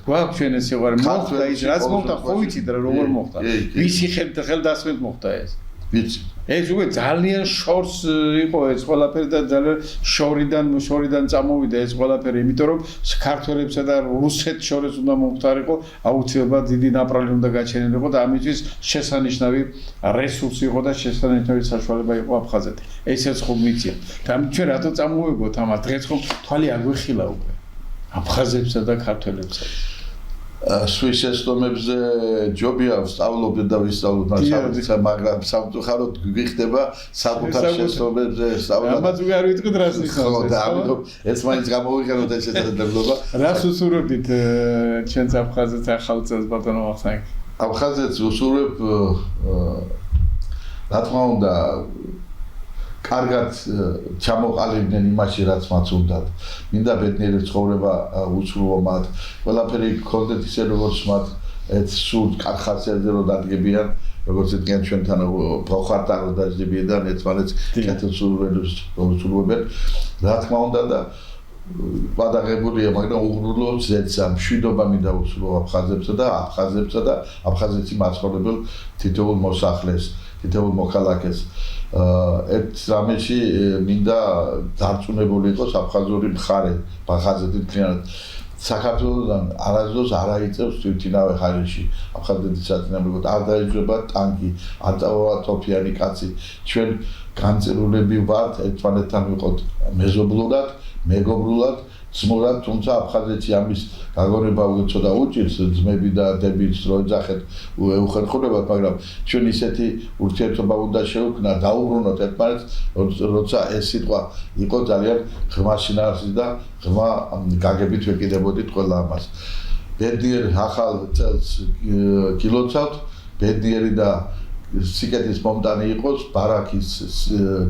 გვაქვს ჩვენ ეს სიყვარული. მოხდა ის რაც მოხდა, ხო ვიცით რა როგორ მოხდა. ვისი ხელდასმით მოხდა ეს? ვიცი. ეს უკვე ძალიან შორს იყო ეს ყველაფერი და ძალიან შორიდან წამოვიდა ეს ყველაფერი, იმიტომ რომ ქართველებსა და რუსეთს შორის უნდა მომხდარიყო, აუცილებლად დიდი ნაპრალი უნდა გაჩენილიყო და ამისთვის შესანიშნავი რესურსი იყო და შესანიშნავი საშუალება იყო აფხაზეთი. ესეც ხომ ვიცით. და ჩვენ რატო წამოვიგოთ ამას? დღეს ხომ თვალი არ გვეხილა უკვე აფხაზებსა და ქართველებსა. სვის ესტომებზე ჯობია ვსწავლობდე და ვისწავლოთ, მაგრამ სამწუხაროდ გვიხდება საკუთარ შესწავლებზე სწავლა. ამაც უკვე არ ვიტყვით რას ნიშნავს. ხო, და ამიტომ ეს მაინც გამოვიყენოთ ეს შესაძლებლობა. რას უსურვებდით ჩვენს აფხაზეთს ახალ წელს ბატონო ახსენე? აფხაზეთს უსურვებ რა თქმა უნდა კარგად ჩამოყალიბდნენ იმაში, რაც მათ უნდათ. მინდა ბედნიერი ცხოვრება უსურვო მათ. ყველაფერი გქონდეთ ისე, როგორც მათ სულ ხარხარზე რომ დადგებიან, როგორც ეთქიან ჩვენთან პროხარტა რომ დაძლებიან და ერთმანეთს კეთილსურველებს უსურვებენ. რა თქმა უნდა და ვადაღებულია, მაგრამ უღრმლო ზეცა, მშვიდობა მინდა უსურვო აფხაზებსა და აფხაზეთის მაცხოვრებელ თითოეულ მოსახლეს, თითოეულ მოქალაქეს. ერთ რამეში მინდა დარწმუნებული იყოს აფხაზური მხარე, აფხაზეთის მთლიანად. საქართველოსთან არასდროს არ აიწევს თვითინავე ხარისში. აფხაზეთის საწინააღმდეგოდ არ დაიძვება ტანკი, არ წავა თოფიანი კაცი. ჩვენ განწირულები ვართ ერთმანეთთან ვიყოთ მეზობლურად, მეგობრულად, ძმურად, თუმცა აფხაზეთი ამის გაგონება უცოტა უჭირს, ძმები და დები რო ეძახეთ უხერხულებათ, მაგრამ ჩვენ ისეთი ურთიერთობა უნდა შევქმნა, დაუბრუნოთ ერთმანეთს, როცა ეს სიტყვა იყო ძალიან ღრმა შინაარსით და ღრმა გაგებით ვეკიდებოდით ყველა ამას. ბედნიერ ახალ წელს გილოცავთ, ბედნიერი და სიკეთის მომტანი იყოს, ბარაქის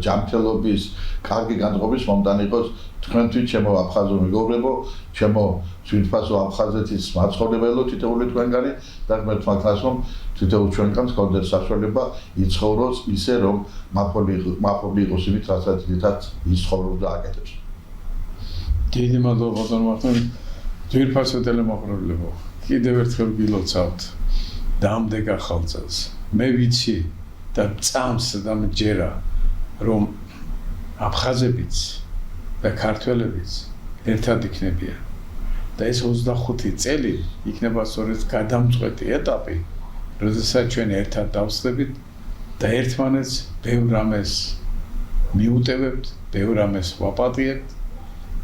ჯანმრთელობის, კარგი განწყობის მომტანი იყოს თქვენთვის, ჩემო აფხაზურ მეგობრებო, ჩემო თვითფასო აფხაზეთის მაცხოვრებელო, თითოეული თქვენგანი და ღმერთმა ქნას, რომ თითოეულ ჩვენგანს გქონდეს საშუალება იცხოვროს ისე, რომ მაფობლი იყოს იმით, რასაც დიდად იცხოვრობს და აკეთებს. დიდი მადლობა ბატონო მართლა თვითფასო ტელემოყრებლებო. კიდევ ერთხელ გილოცავთ დამდეგ ახალ წელს. მე ვიცი და წამს და მჯერა რომ აფხაზებიც და ქართველებიც ერთად იქნებიან და ეს 25 წელი იქნება სწორედ გადამწყვეტი ეტაპი, როდესაც ჩვენ ერთად დავსწრებით და ერთმანეთს ბევრ რამეს მიუტევებთ, ბევრ რამეს ვაპატიებთ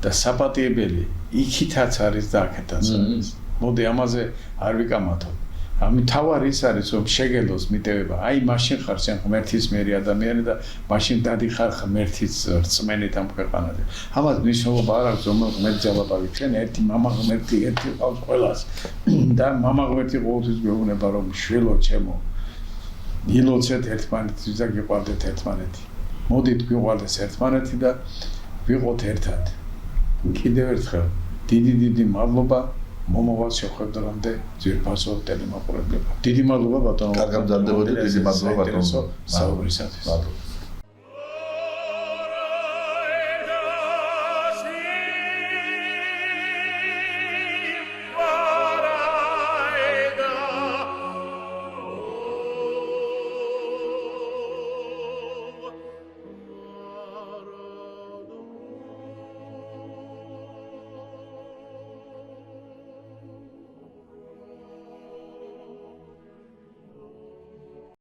და საპატიებელი იქითაც არის და აქეთაც არის. მოდი ამაზე არ ვიკამათოთ. ამი თავარი ის არის, რომ შეგელოს მიტევება. აი მაშინ ხარ შენ ღმერთის მიერი ადამიანი და მაშინ დადიხარ ღმერთის რწმენით ამ ქვეყანაზე. ამას მნიშვნელობა არ აქვს, რომ ღმერთს ელაპარაკი. ჩვენ ერთი მამა ღმერთი ერთი ყავს ყველას. და მამა ღმერთი ყოველთვის გვეუბნება, რომ შვილო ჩემო, ილოცეთ ერთმანეთს და გიყვარდეთ ერთმანეთი. მოდით გვიყვარდეს ერთმანეთი და ვიყოთ ერთად. კიდევ ერთხელ დიდი მადლობა მომავალ შეხვედრამდე ძვირფასო ტელემოყრებლებო. დიდი მადლობა ბატონო. კარგად მზადდებოდეთ, დიდი მადლობა ბატონო. საუბრისათვის.